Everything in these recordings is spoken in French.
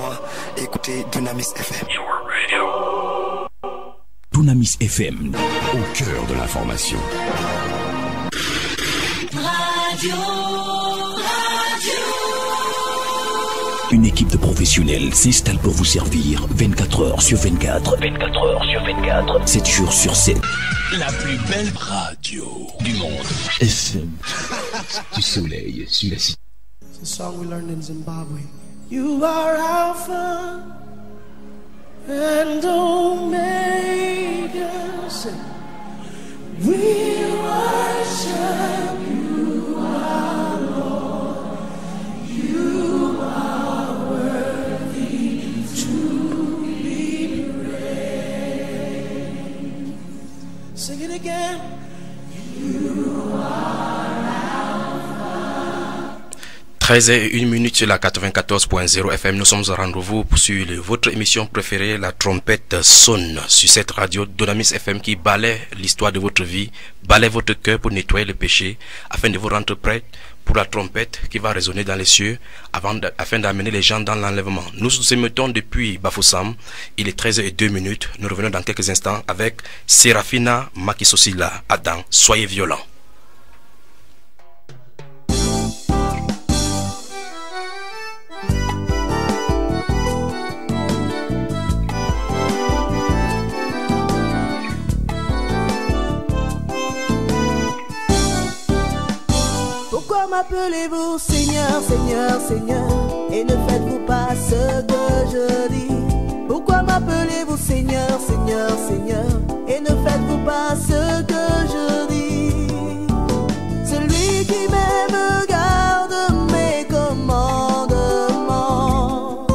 moi. Écoutez Dunamis FM. Dunamis FM, au cœur de l'information. Radio. Une équipe de professionnels s'installe pour vous servir 24 heures sur 24. 24 heures sur 24. 7 jours sur 7. La plus belle radio du monde. FM. Du soleil sur la cité. It's a song we learned in Zimbabwe. You are Alpha and Omega. Sing. We worship you, our Lord. You are worthy to be praised. Sing it again. You are 13h01 sur la 94.0 FM, nous sommes au rendez-vous sur votre émission préférée, la trompette sonne sur cette radio Dunamis FM qui balaie l'histoire de votre vie, balaie votre cœur pour nettoyer le péché, afin de vous rendre prêts pour la trompette qui va résonner dans les cieux afin d'amener les gens dans l'enlèvement. Nous nous émettons depuis Bafoussam, il est 13h02, nous revenons dans quelques instants avec Serafina Makisosila. Adam, soyez violents. M'appelez-vous Seigneur, Seigneur, Seigneur, et ne faites-vous pas ce que je dis? Pourquoi m'appelez-vous Seigneur, Seigneur, Seigneur, et ne faites-vous pas ce que je dis? Celui qui m'aime garde mes commandements.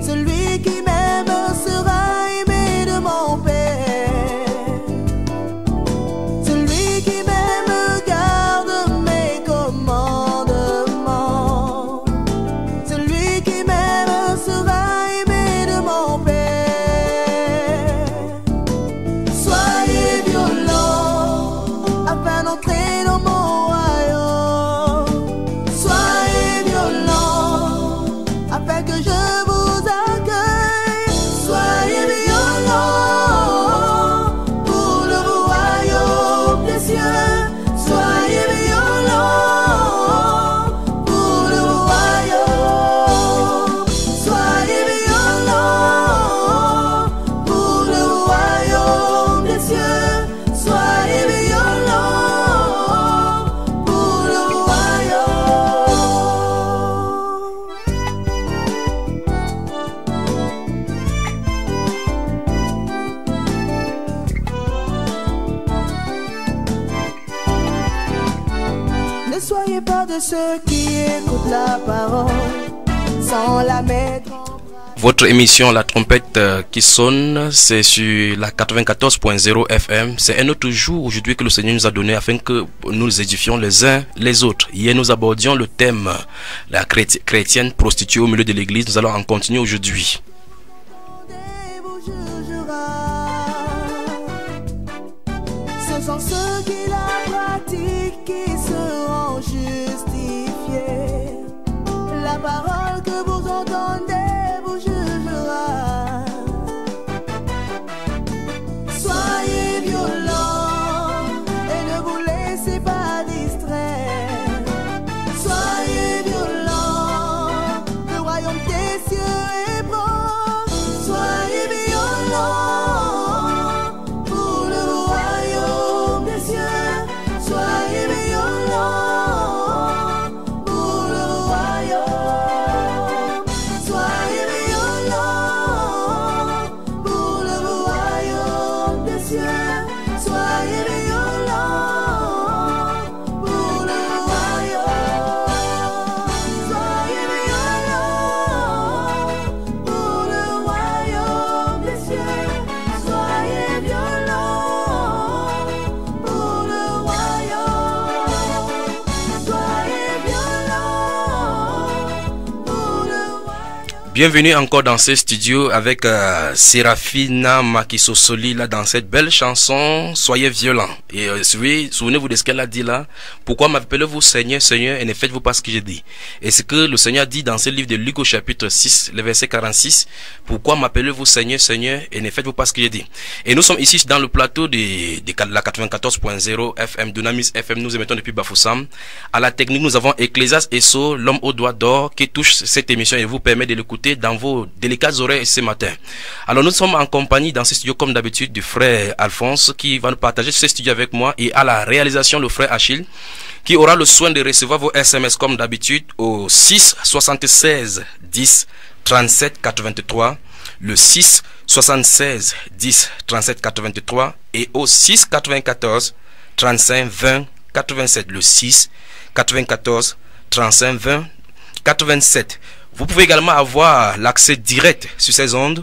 Celui qui m'aime sera aimé de mon Père. Celui qui m'aime garde mes commandements. Celui qui m'aime sera aimé de mon Père. Soyez violents afin d'entrer dans mon royaume. Soyez violents afin que je vous accueille. Soyez violents pour le royaume des cieux. Soyez violents pour le royaume. Soyez violents pour le royaume des cieux. Soyez violents pour le royaume. Ne soyez pas de ceux qui écoutent la parole sans la mettre en pratique. Votre émission La Trompette qui sonne, c'est sur la 94.0 FM. C'est un autre jour aujourd'hui que le Seigneur nous a donné afin que nous nous édifions les uns les autres. Hier, nous abordions le thème la chrétienne prostituée au milieu de l'église. Nous allons en continuer aujourd'hui. Vous jugera. Ce sont ceux qui la pratiquent qui seront justifiés. La parole que vous entendez vous jugera. Soyez violents et ne vous laissez pas distraire. Soyez violents, le royaume des cieux est proche. Bienvenue encore dans ce studio avec Serafina Makisosoli là dans cette belle chanson Soyez violents. Et souvenez-vous de ce qu'elle a dit là. Pourquoi m'appelez-vous Seigneur, Seigneur et ne faites-vous pas ce que j'ai dit? Et ce que le Seigneur dit dans ce livre de Luc au chapitre 6, le verset 46. Pourquoi m'appelez-vous Seigneur, Seigneur et ne faites-vous pas ce que j'ai dit? Et nous sommes ici dans le plateau de la 94.0 FM, Dunamis FM. Nous émettons depuis Bafoussam. À la technique, nous avons Ecclésias Esso, l'homme au doigt d'or qui touche cette émission et vous permet de l'écouter dans vos délicates oreilles ce matin. Alors nous sommes en compagnie dans ce studio comme d'habitude du frère Alphonse qui va nous partager ce studio avec moi, et à la réalisation le frère Achille qui aura le soin de recevoir vos SMS comme d'habitude au 6 76 10 37 83, le 6 76 10 37 83 et au 6 94 35 20 87, le 6 94 35 20 87. Vous pouvez également avoir l'accès direct sur ces ondes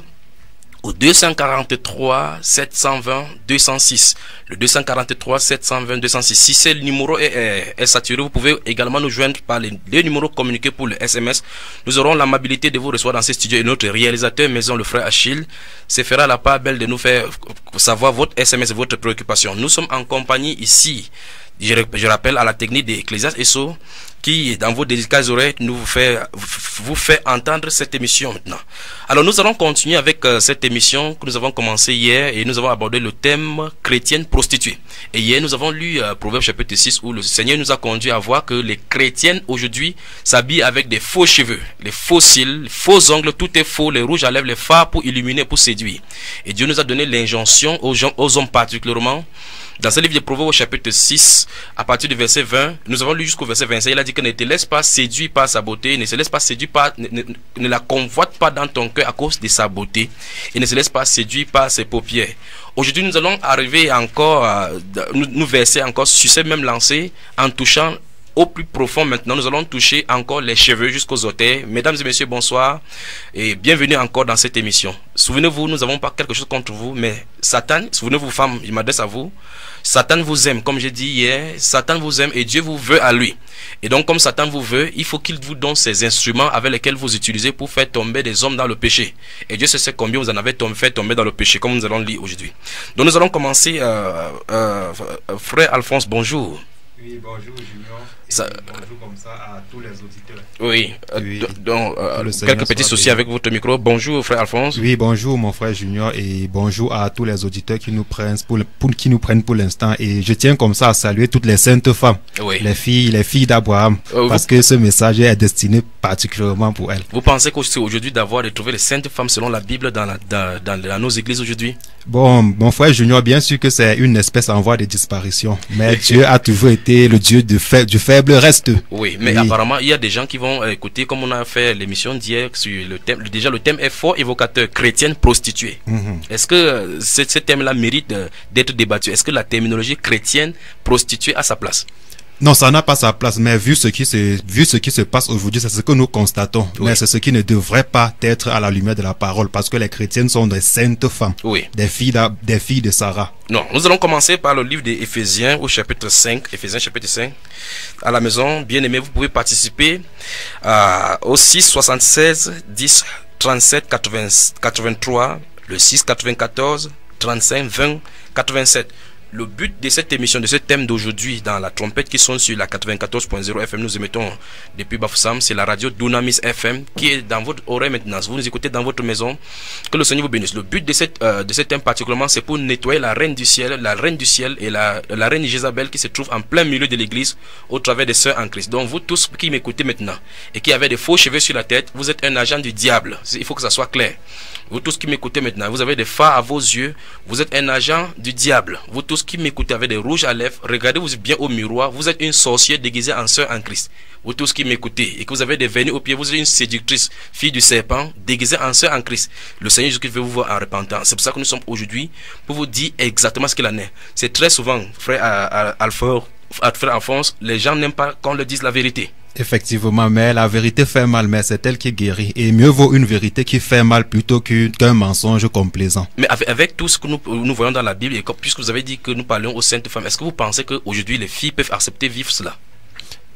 au 243 720 206. Le 243 720 206. Si ce numéro est saturé, vous pouvez également nous joindre par les deux numéros communiqués pour le SMS. Nous aurons l'amabilité de vous recevoir dans ce studio, et notre réalisateur maison, le frère Achille, se fera la part belle de nous faire savoir votre SMS et votre préoccupation. Nous sommes en compagnie ici, je rappelle, à la technique d'Ecclésias Esso, qui dans vos délicates oreilles vous fait entendre cette émission maintenant. Alors nous allons continuer avec cette émission que nous avons commencé hier, et nous avons abordé le thème chrétienne prostituée. Et hier nous avons lu Proverbe chapitre 6 où le Seigneur nous a conduit à voir que les chrétiennes aujourd'hui s'habillent avec des faux cheveux, les faux cils, les faux ongles, tout est faux, les rouges à lèvres, les fards pour illuminer, pour séduire. Et Dieu nous a donné l'injonction aux hommes particulièrement. Dans ce livre de Proverbes au chapitre 6, à partir du verset 20, nous avons lu jusqu'au verset 25, il a dit que ne te laisse pas séduire par sa beauté, ne se laisse pas séduire par, ne la convoite pas dans ton cœur à cause de sa beauté, et ne se laisse pas séduire par ses paupières. Aujourd'hui, nous allons arriver encore, nous verser encore sur cette même lancée, en touchant au plus profond. Maintenant, nous allons toucher encore les cheveux jusqu'aux orteils. Mesdames et messieurs, bonsoir et bienvenue encore dans cette émission. Souvenez-vous, nous n'avons pas quelque chose contre vous, mais Satan, souvenez-vous femmes, il m'adresse à vous, Satan vous aime, comme j'ai dit hier, Satan vous aime et Dieu vous veut à lui. Et donc comme Satan vous veut, il faut qu'il vous donne ces instruments avec lesquels vous utilisez pour faire tomber des hommes dans le péché. Et Dieu sait combien vous en avez fait tomber dans le péché, comme nous allons lire aujourd'hui. Donc nous allons commencer, frère Alphonse, bonjour. Oui, bonjour Junior. Bonjour comme ça à tous les auditeurs. Oui, donc quelques petits soucis avec votre micro. Bonjour frère Alphonse. Oui, bonjour mon frère Junior, et bonjour à tous les auditeurs qui nous prennent pour l'instant. Et je tiens comme ça à saluer toutes les saintes femmes, oui, les filles d'Abraham, parce que ce message est destiné particulièrement pour elles. Vous pensez que c'est aujourd'hui d'avoir de trouver les saintes femmes selon la Bible dans nos églises aujourd'hui? Bon, mon frère Junior, bien sûr que c'est une espèce en voie de disparition, mais Dieu a toujours été le Dieu du faible reste. Oui, mais apparemment, il y a des gens qui vont écouter, comme on a fait l'émission d'hier sur le thème. Déjà, le thème est fort évocateur, chrétienne prostituée. Est-ce que ce thème-là mérite d'être débattu? Est-ce que la terminologie chrétienne prostituée a sa place? Non, ça n'a pas sa place, mais vu ce qui se passe aujourd'hui, c'est ce que nous constatons. Oui. Mais c'est ce qui ne devrait pas être à la lumière de la parole, parce que les chrétiennes sont des saintes femmes, oui, des filles de Sarah. Non, nous allons commencer par le livre des Éphésiens au chapitre 5, Éphésiens chapitre 5. À la maison, bien aimé, vous pouvez participer au 6 76 10 37 83, le 6 94 35 20 87. Le but de cette émission, de ce thème d'aujourd'hui, dans la trompette qui sonne sur la 94.0 FM, nous émettons depuis Bafoussam, c'est la radio Dunamis FM qui est dans votre oreille maintenant. Vous nous écoutez dans votre maison, que le Seigneur vous bénisse. Le but de ce thème particulièrement, c'est pour nettoyer la reine du ciel et la reine Jézabel qui se trouve en plein milieu de l'église au travers des sœurs en Christ. Donc vous tous qui m'écoutez maintenant et qui avez des faux cheveux sur la tête, vous êtes un agent du diable. Il faut que ça soit clair. Vous tous qui m'écoutez maintenant, vous avez des fards à vos yeux, vous êtes un agent du diable. Vous tous qui m'écoutez avec des rouges à lèvres, regardez-vous bien au miroir, vous êtes une sorcière déguisée en sœur en Christ. Vous tous qui m'écoutez et que vous avez des vernis aux pieds, vous êtes une séductrice, fille du serpent, déguisée en sœur en Christ. Le Seigneur Jésus-Christ veut vous voir en repentant. C'est pour ça que nous sommes aujourd'hui, pour vous dire exactement ce qu'il en est. C'est très souvent, frère Alphonse, les gens n'aiment pas qu'on leur dise la vérité. Effectivement, mais la vérité fait mal, mais c'est elle qui guérit. Et mieux vaut une vérité qui fait mal plutôt qu'un mensonge complaisant. Mais avec tout ce que nous voyons dans la Bible, et puisque vous avez dit que nous parlons aux saintes femmes, est-ce que vous pensez qu'aujourd'hui les filles peuvent accepter vivre cela?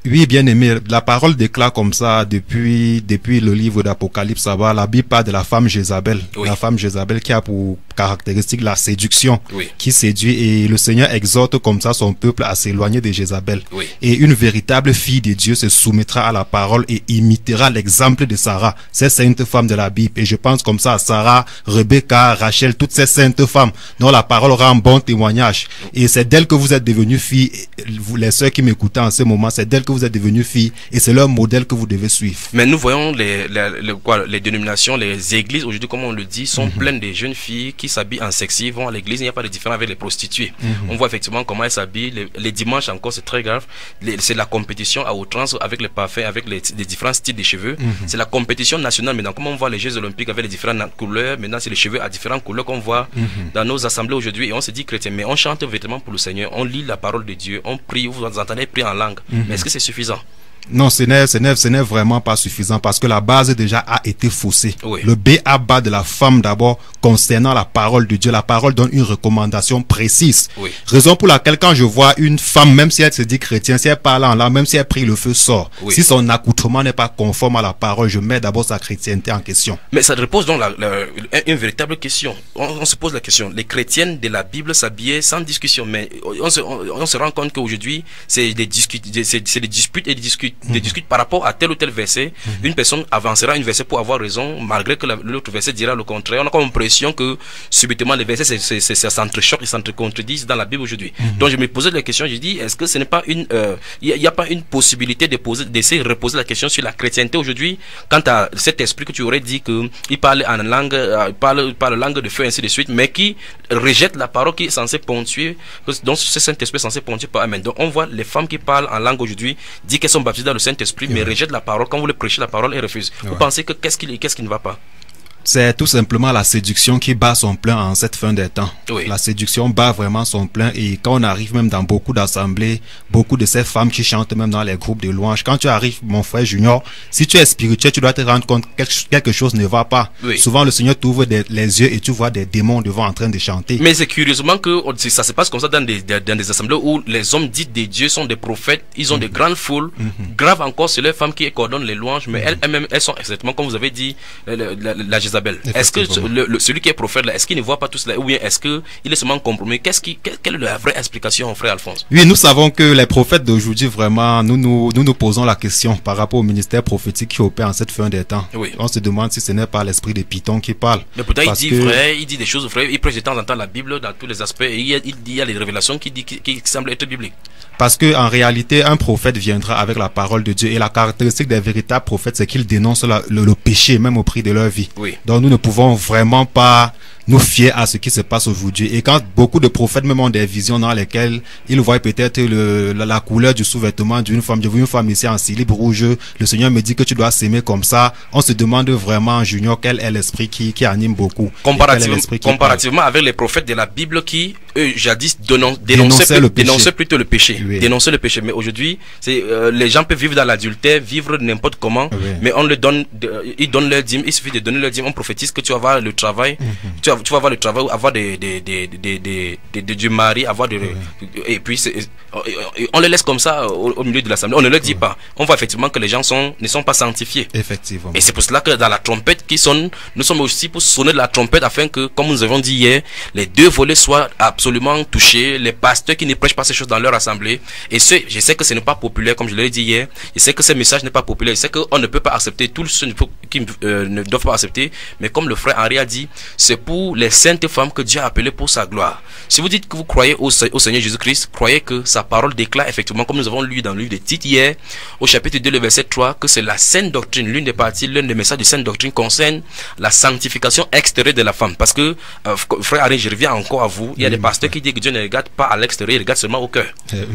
Oui, bien aimé, la parole déclare comme ça depuis le livre d'Apocalypse, ça va, la Bible parle de la femme Jézabel. Oui. La femme Jézabel qui a pour caractéristique la séduction, oui, qui séduit, et le Seigneur exhorte comme ça son peuple à s'éloigner de Jézabel. Oui. Et une véritable fille de Dieu se soumettra à la parole et imitera l'exemple de Sarah, ces saintes femmes de la Bible. Et je pense comme ça à Sarah, Rebecca, Rachel, toutes ces saintes femmes dont la parole rend bon témoignage. Et c'est d'elles que vous êtes devenues filles, vous les sœurs qui m'écoutez en ce moment, c'est d'elles que vous êtes devenues filles, et c'est leur modèle que vous devez suivre. Mais nous voyons les dénominations, les églises aujourd'hui, comme on le dit, sont pleines de jeunes filles qui s'habillent en sexy, vont à l'église. Il n'y a pas de différence avec les prostituées. On voit effectivement comment elles s'habillent. Les dimanches encore, c'est très grave. C'est la compétition à outrance avec les parfums, avec les différents styles de cheveux. C'est la compétition nationale maintenant. Comme on voit les Jeux olympiques avec les différentes couleurs, maintenant c'est les cheveux à différentes couleurs qu'on voit dans nos assemblées aujourd'hui. Et on se dit chrétien, mais on chante véritablement pour le Seigneur, on lit la parole de Dieu, on prie, vous entendez prier en langue. Mais est-ce que c'est suffisant? Non, ce n'est vraiment pas suffisant, parce que la base déjà a été faussée. Oui. Le B.A.-ba de la femme d'abord concernant la parole de Dieu. La parole donne une recommandation précise. Oui. Raison pour laquelle quand je vois une femme, même si elle se dit chrétienne, si elle parle en langue, même si elle prie, le feu sort. Oui. Si son accoutrement n'est pas conforme à la parole, je mets d'abord sa chrétienté en question. Mais ça repose donc une véritable question. On se pose la question. Les chrétiennes de la Bible s'habillaient sans discussion, mais on se rend compte qu'aujourd'hui, c'est des disputes et des discutent par rapport à tel ou tel verset. Une personne avancera un verset pour avoir raison, malgré que l'autre verset dira le contraire. On a comme l'impression que subitement les versets ça s'entrechoque, ils s'entrecontredisent dans la Bible aujourd'hui. Donc je me posais la question, je dis, est-ce que ce n'est pas il n'y a pas une possibilité d'essayer de reposer la question sur la chrétienté aujourd'hui, quant à cet esprit que tu aurais dit qu'il parle en langue, parle langue de feu, ainsi de suite, mais qui rejette la parole qui est censée ponctuer, donc ce Saint-Esprit est censé ponctuer par Amen. Donc on voit les femmes qui parlent en langue aujourd'hui, disent qu'elles sont baptisées dans le Saint-Esprit, mais rejettent la parole. Quand vous les prêchez la parole, elles refusent. Vous pensez que qu'est-ce qui ne va pas? C'est tout simplement la séduction qui bat son plein en cette fin des temps. Oui. La séduction bat vraiment son plein, et quand on arrive même dans beaucoup d'assemblées, beaucoup de ces femmes qui chantent même dans les groupes de louanges, quand tu arrives, mon frère Junior, si tu es spirituel, tu dois te rendre compte que quelque chose ne va pas. Oui. Souvent le Seigneur t'ouvre les yeux et tu vois des démons devant en train de chanter. Mais c'est curieusement que ça se passe comme ça dans des assemblées où les hommes dits des dieux sont des prophètes, ils ont de grandes foules. Grave encore, c'est les femmes qui coordonnent les louanges, mais elles-mêmes, elles sont exactement comme vous avez dit, la Jézabel. Est-ce que celui qui est prophète là, est-ce qu'il ne voit pas tout cela, ou bien est-ce qu'il est seulement compromis? Quelle est la vraie explication, frère Alphonse? Oui, nous savons que les prophètes d'aujourd'hui, vraiment, nous posons la question par rapport au ministère prophétique qui opère en cette fin des temps. Oui. On se demande si ce n'est pas l'esprit de Python qui parle. Mais peut-être il dit des choses vraies, il prêche de temps en temps la Bible dans tous les aspects, et il y a les révélations qui semblent être bibliques. Parce que en réalité, un prophète viendra avec la parole de Dieu, et la caractéristique des véritables prophètes, c'est qu'ils dénoncent le péché même au prix de leur vie. Oui. Donc nous ne pouvons vraiment pas nous fier à ce qui se passe aujourd'hui. Et quand beaucoup de prophètes même ont des visions dans lesquelles ils voient peut-être la couleur du sous-vêtement d'une femme, j'ai vu une femme ici en slip rouge, le Seigneur me dit que tu dois s'aimer comme ça, on se demande vraiment, Junior, quel est l'esprit qui anime beaucoup. Comparativement avec les prophètes de la Bible qui, eux, jadis dénonçaient plutôt le péché. Oui. Dénonçaient le péché. Mais aujourd'hui, les gens peuvent vivre dans l'adultère, vivre n'importe comment, mais on leur donne, ils donnent leur dîme, il suffit de donner leur dîme, on prophétise que tu vas avoir le travail, tu vas avoir le travail, avoir du mari, avoir et puis on les laisse comme ça au milieu de l'assemblée. On ne leur dit pas. On voit effectivement que les gens ne sont pas sanctifiés. Effectivement. Et c'est pour cela que dans la trompette qui sonne, nous sommes aussi pour sonner de la trompette afin que, comme nous avons dit hier, les deux volets soient absolument touchés. Les pasteurs qui ne prêchent pas ces choses dans leur assemblée. Et je sais que ce n'est pas populaire, comme je l'ai dit hier. Je sais que ce message n'est pas populaire. Je sais qu'on ne peut pas accepter tous ceux qui ne doivent pas accepter. Mais comme le frère Henri a dit, c'est pour les saintes femmes que Dieu a appelées pour sa gloire. Si vous dites que vous croyez au Seigneur Jésus-Christ, croyez que sa parole déclare effectivement, comme nous avons lu dans le livre de Tite hier, au chapitre 2, le verset 3, que c'est la sainte doctrine, l'une des parties, l'un des messages de sainte doctrine concerne la sanctification extérieure de la femme. Parce que, frère Henri, je reviens encore à vous, il y a des pasteurs qui disent que Dieu ne regarde pas à l'extérieur, il regarde seulement au cœur.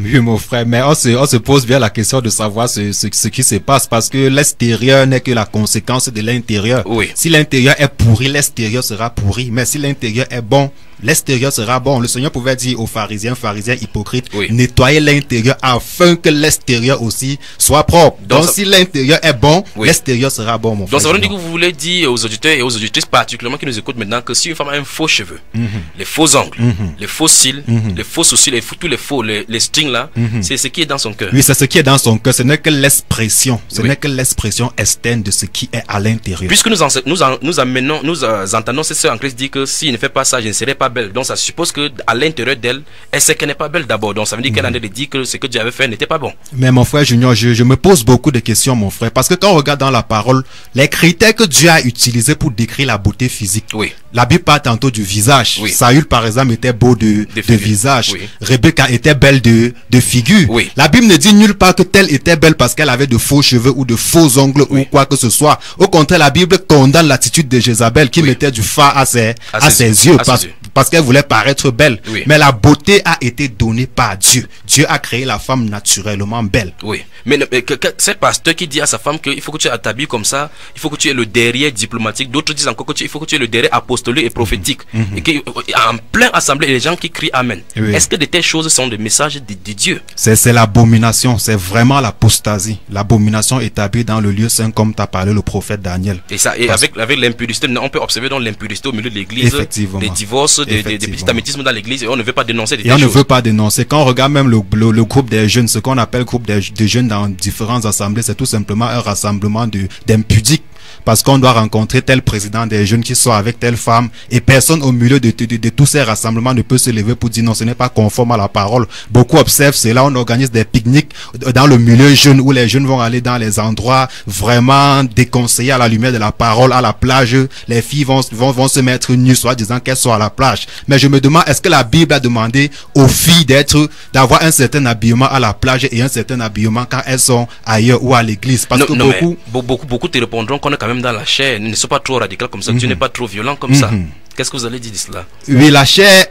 Oui, mon frère, mais on se pose bien la question de savoir ce qui se passe, parce que l'extérieur n'est que la conséquence de l'intérieur. Oui. Si l'intérieur est pourri, l'extérieur sera pourri. Mais si l'intérieur est bon, l'extérieur sera bon. Le Seigneur pouvait dire aux pharisiens hypocrites, nettoyez l'intérieur afin que l'extérieur aussi soit propre. Donc si l'intérieur est bon, l'extérieur sera bon, mon frère. Donc ça veut dire que vous voulez dire aux auditeurs et aux auditrices particulièrement qui nous écoutent maintenant que si une femme a un faux cheveu, les faux ongles, les faux cils, les faux sourcils, tous les strings là, c'est ce qui est dans son cœur. Oui, c'est ce qui est dans son cœur. Ce n'est que l'expression. Ce n'est que l'expression externe de ce qui est à l'intérieur. Puisque nous entendons ces sœurs en Christ dire que s'il ne fait pas ça, je ne serai pas belle. Donc ça suppose que à l'intérieur d'elle, elle sait qu'elle n'est pas belle d'abord. Donc ça veut dire qu'elle a dit que ce que Dieu avait fait n'était pas bon. Mais mon frère Junior, je me pose beaucoup de questions, mon frère, parce que quand on regarde dans la parole, les critères que Dieu a utilisés pour décrire la beauté physique, la Bible parle tantôt du visage. Saül, par exemple, était beau de visage. Rebecca était belle de figure. La Bible ne dit nulle part que telle était belle parce qu'elle avait de faux cheveux ou de faux ongles ou quoi que ce soit. Au contraire, la Bible condamne l'attitude de Jézabel qui mettait du fard à ses yeux parce qu'elle voulait paraître belle. Mais la beauté a été donnée par Dieu. Dieu a créé la femme naturellement belle. Mais c'est pasteur qui dit à sa femme qu'il faut que tu t'habilles comme ça, il faut que tu aies le derrière diplomatique. D'autres disent encore qu'il faut que tu aies le derrière apostolique et prophétique. Et qu'en plein assemblée, les gens qui crient Amen. Est-ce que de telles choses sont des messages de Dieu? C'est l'abomination, c'est vraiment l'apostasie. L'abomination établie dans le lieu saint comme t'a parlé le prophète Daniel. Et avec l'impudicité, on peut observer donc l'impudicité au milieu de l'église, des divorces, des petits amétismes dans l'église, et on ne veut pas dénoncer des choses. On ne veut pas dénoncer. Quand on regarde même le groupe des jeunes, ce qu'on appelle groupe des jeunes dans différentes assemblées, c'est tout simplement un rassemblement d'impudiques. Parce qu'on doit rencontrer tel président des jeunes qui soit avec telle femme, et personne au milieu de tous ces rassemblements ne peut se lever pour dire non, ce n'est pas conforme à la parole. Beaucoup observent cela. On organise des pique-niques dans le milieu jeune où les jeunes vont aller dans les endroits vraiment déconseillés à la lumière de la parole, à la plage. Les filles vont se mettre nues, soit disant qu'elles sont à la plage. Mais je me demande, est-ce que la Bible a demandé aux filles d'avoir un certain habillement à la plage et un certain habillement quand elles sont ailleurs ou à l'église? Parce que beaucoup te répondront qu'on est quand même dans la chair, ne sois pas trop radical comme ça, tu n'es pas trop violent comme ça. Qu'est-ce que vous allez dire de cela? Oui, la chair,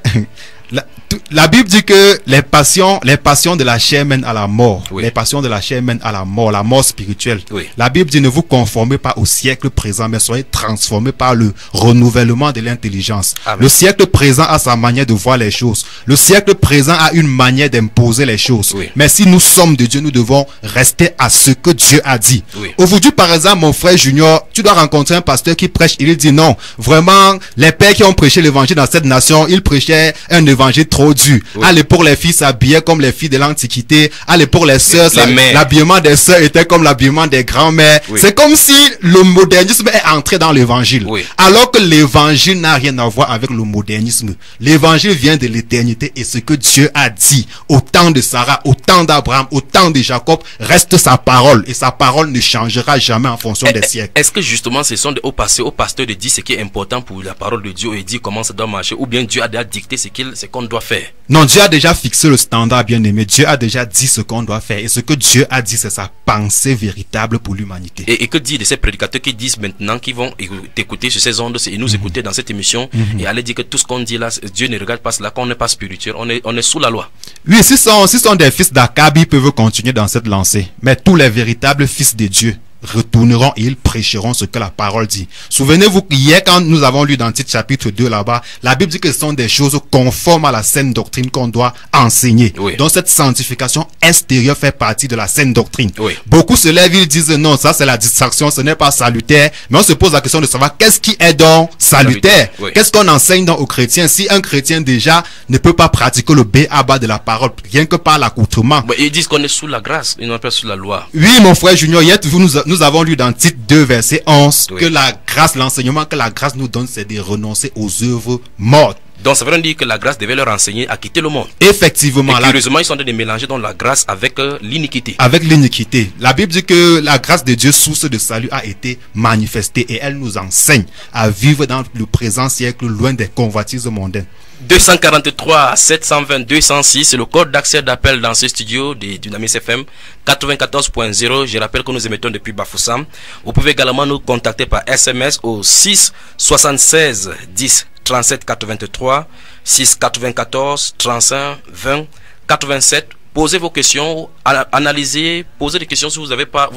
la Bible dit que les passions de la chair mènent à la mort. Les passions de la chair mènent à la mort spirituelle. La Bible dit ne vous conformez pas au siècle présent, mais soyez transformés par le renouvellement de l'intelligence. Le siècle présent a sa manière de voir les choses. Le siècle présent a une manière d'imposer les choses. Mais si nous sommes de Dieu, nous devons rester à ce que Dieu a dit. Aujourd'hui, par exemple, mon frère Junior, tu dois rencontrer un pasteur qui prêche, il dit non, vraiment, les pères qui ont prêché l'évangile dans cette nation, ils prêchaient un évangile trop dur. Allez, pour les filles s'habillaient comme les filles de l'Antiquité. Allez, pour les sœurs, l'habillement des sœurs était comme l'habillement des grands-mères. C'est comme si le modernisme est entré dans l'évangile. Alors que l'évangile n'a rien à voir avec le modernisme. L'évangile vient de l'éternité et ce que Dieu a dit au temps de Sarah, au temps d'Abraham, au temps de Jacob, reste sa parole. Et sa parole ne changera jamais en fonction des siècles. Est-ce que justement ce sont aux pasteurs de dire ce qui est important pour la parole de Dieu et dire comment ça doit marcher, ou bien Dieu a déjà dicté ce qu'on doit faire? Non, Dieu a déjà fixé le standard, bien aimé. Dieu a déjà dit ce qu'on doit faire. Et ce que Dieu a dit, c'est sa pensée véritable pour l'humanité. Et que dire de ces prédicateurs qui disent maintenant qu'ils vont t'écouter sur ces ondes et nous écouter dans cette émission et aller dire que tout ce qu'on dit là, Dieu ne regarde pas cela, qu'on n'est pas spirituel, on est sous la loi? Oui, si sont des fils d'Akab, ils peuvent continuer dans cette lancée. Mais tous les véritables fils de Dieu retourneront et ils prêcheront ce que la parole dit. Souvenez-vous qu'hier, quand nous avons lu dans Tite chapitre 2 là-bas, la Bible dit que ce sont des choses conformes à la saine doctrine qu'on doit enseigner. Donc cette sanctification extérieure fait partie de la saine doctrine. Beaucoup se lèvent, ils disent non, ça c'est la distraction, ce n'est pas salutaire. Mais on se pose la question de savoir qu'est-ce qui est donc salutaire. Qu'est-ce qu'on enseigne donc aux chrétiens? Si un chrétien déjà ne peut pas pratiquer le b.a.-ba de la parole, rien que par l'accoutrement. Ils disent qu'on est sous la grâce, ils n'ont pas sous la loi. Oui, mon frère Junior, hier, nous avons lu dans Tite 2 verset 11 que la grâce, l'enseignement que la grâce nous donne, c'est de renoncer aux œuvres mortes. Donc ça veut dire que la grâce devait leur enseigner à quitter le monde. Effectivement. Et curieusement, ils sont en train de mélanger dans la grâce avec l'iniquité. Avec l'iniquité. La Bible dit que la grâce de Dieu, source de salut, a été manifestée et elle nous enseigne à vivre dans le présent siècle loin des convoitises mondaines. 243 720 206, c'est le code d'accès d'appel dans ce studio de Dunamis FM 94.0. Je rappelle que nous émettons depuis Bafoussam. Vous pouvez également nous contacter par SMS au 6 76 10 37 83, 6 94 35 20 87 posez vos questions, analysez, posez des questions si vous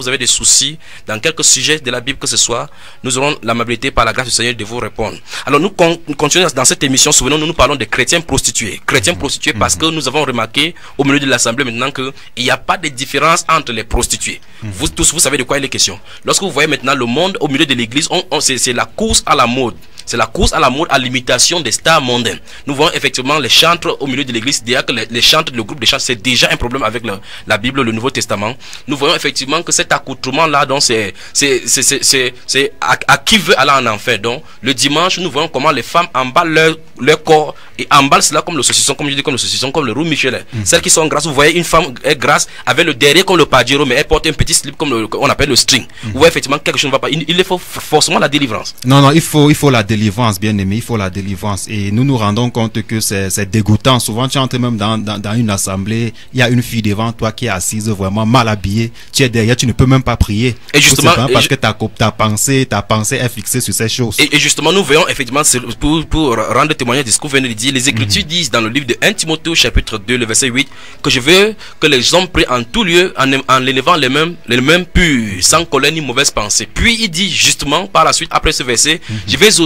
avez des soucis dans quelques sujets de la Bible que ce soit. Nous aurons l'amabilité par la grâce du Seigneur de vous répondre. Alors nous continuons dans cette émission. Souvenons-nous, nous parlons des chrétiens prostitués. Chrétiens prostitués parce que nous avons remarqué au milieu de l'assemblée maintenant qu'il n'y a pas de différence entre les prostituées. Vous tous, vous savez de quoi il est question. Lorsque vous voyez maintenant le monde au milieu de l'église, c'est la course à la mode. C'est la course à la mode, à l'imitation des stars mondaines. Nous voyons effectivement les chantres au milieu de l'église. Déjà que les chantres, le groupe de chantres, c'est déjà un problème avec la Bible, le Nouveau Testament. Nous voyons effectivement que cet accoutrement-là, donc c'est à qui veut aller en enfer. Donc, le dimanche, nous voyons comment les femmes emballent leur corps et emballent cela comme le saucisson, comme je dis, comme le saucisson, comme le roux Michelin. Celles qui sont grasses, vous voyez une femme est grasse avec le derrière comme le pajero, mais elle porte un petit slip comme on appelle le string. Vous voyez effectivement quelque chose ne va pas. Il faut forcément la délivrance. Non, il faut la délivrance, bien aimé, il faut la délivrance. Et nous nous rendons compte que c'est dégoûtant. Souvent, tu entres même dans une assemblée, il y a une fille devant toi qui est assise vraiment mal habillée. Tu es derrière, tu ne peux même pas prier. Et justement, parce que ta pensée est fixée sur ces choses. Et justement, nous voyons effectivement, pour rendre témoignage de ce que vous venez de dire, les Écritures disent dans le livre de 1 Timothée chapitre 2, le verset 8, que je veux que les hommes prient en tout lieu en élevant les mêmes purs, sans colère ni mauvaise pensée. Puis il dit justement par la suite, après ce verset, je vais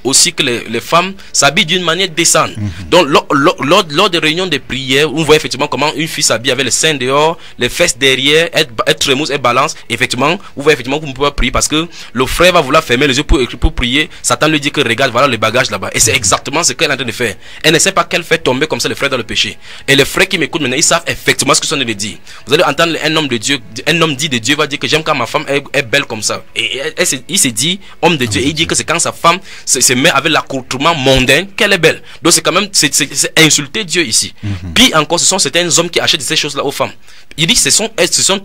aussi que les femmes s'habillent d'une manière décente. Donc lors des réunions de prière, on voit effectivement comment une fille s'habille avec les seins dehors, les fesses derrière, elle trémousse, elle balance. Effectivement, vous voyez effectivement que vous ne pouvez pas prier parce que le frère va vouloir fermer les yeux pour prier. Satan lui dit que regarde, voilà les bagages là-bas. Et c'est exactement ce qu'elle est en train de faire. Elle ne sait pas qu'elle fait tomber comme ça le frère dans le péché. Et les frères qui m'écoutent maintenant, ils savent effectivement ce que son de dire. Vous allez entendre un homme de Dieu, un homme dit de Dieu va dire que j'aime quand ma femme est belle comme ça. Et il se dit homme de Dieu et il dit que c'est quand sa femme se met avec l'accoutrement mondain qu'elle est belle. Donc c'est quand même c'est insulter Dieu ici. Puis encore, ce sont certains hommes qui achètent ces choses-là aux femmes. Il dit que ce sont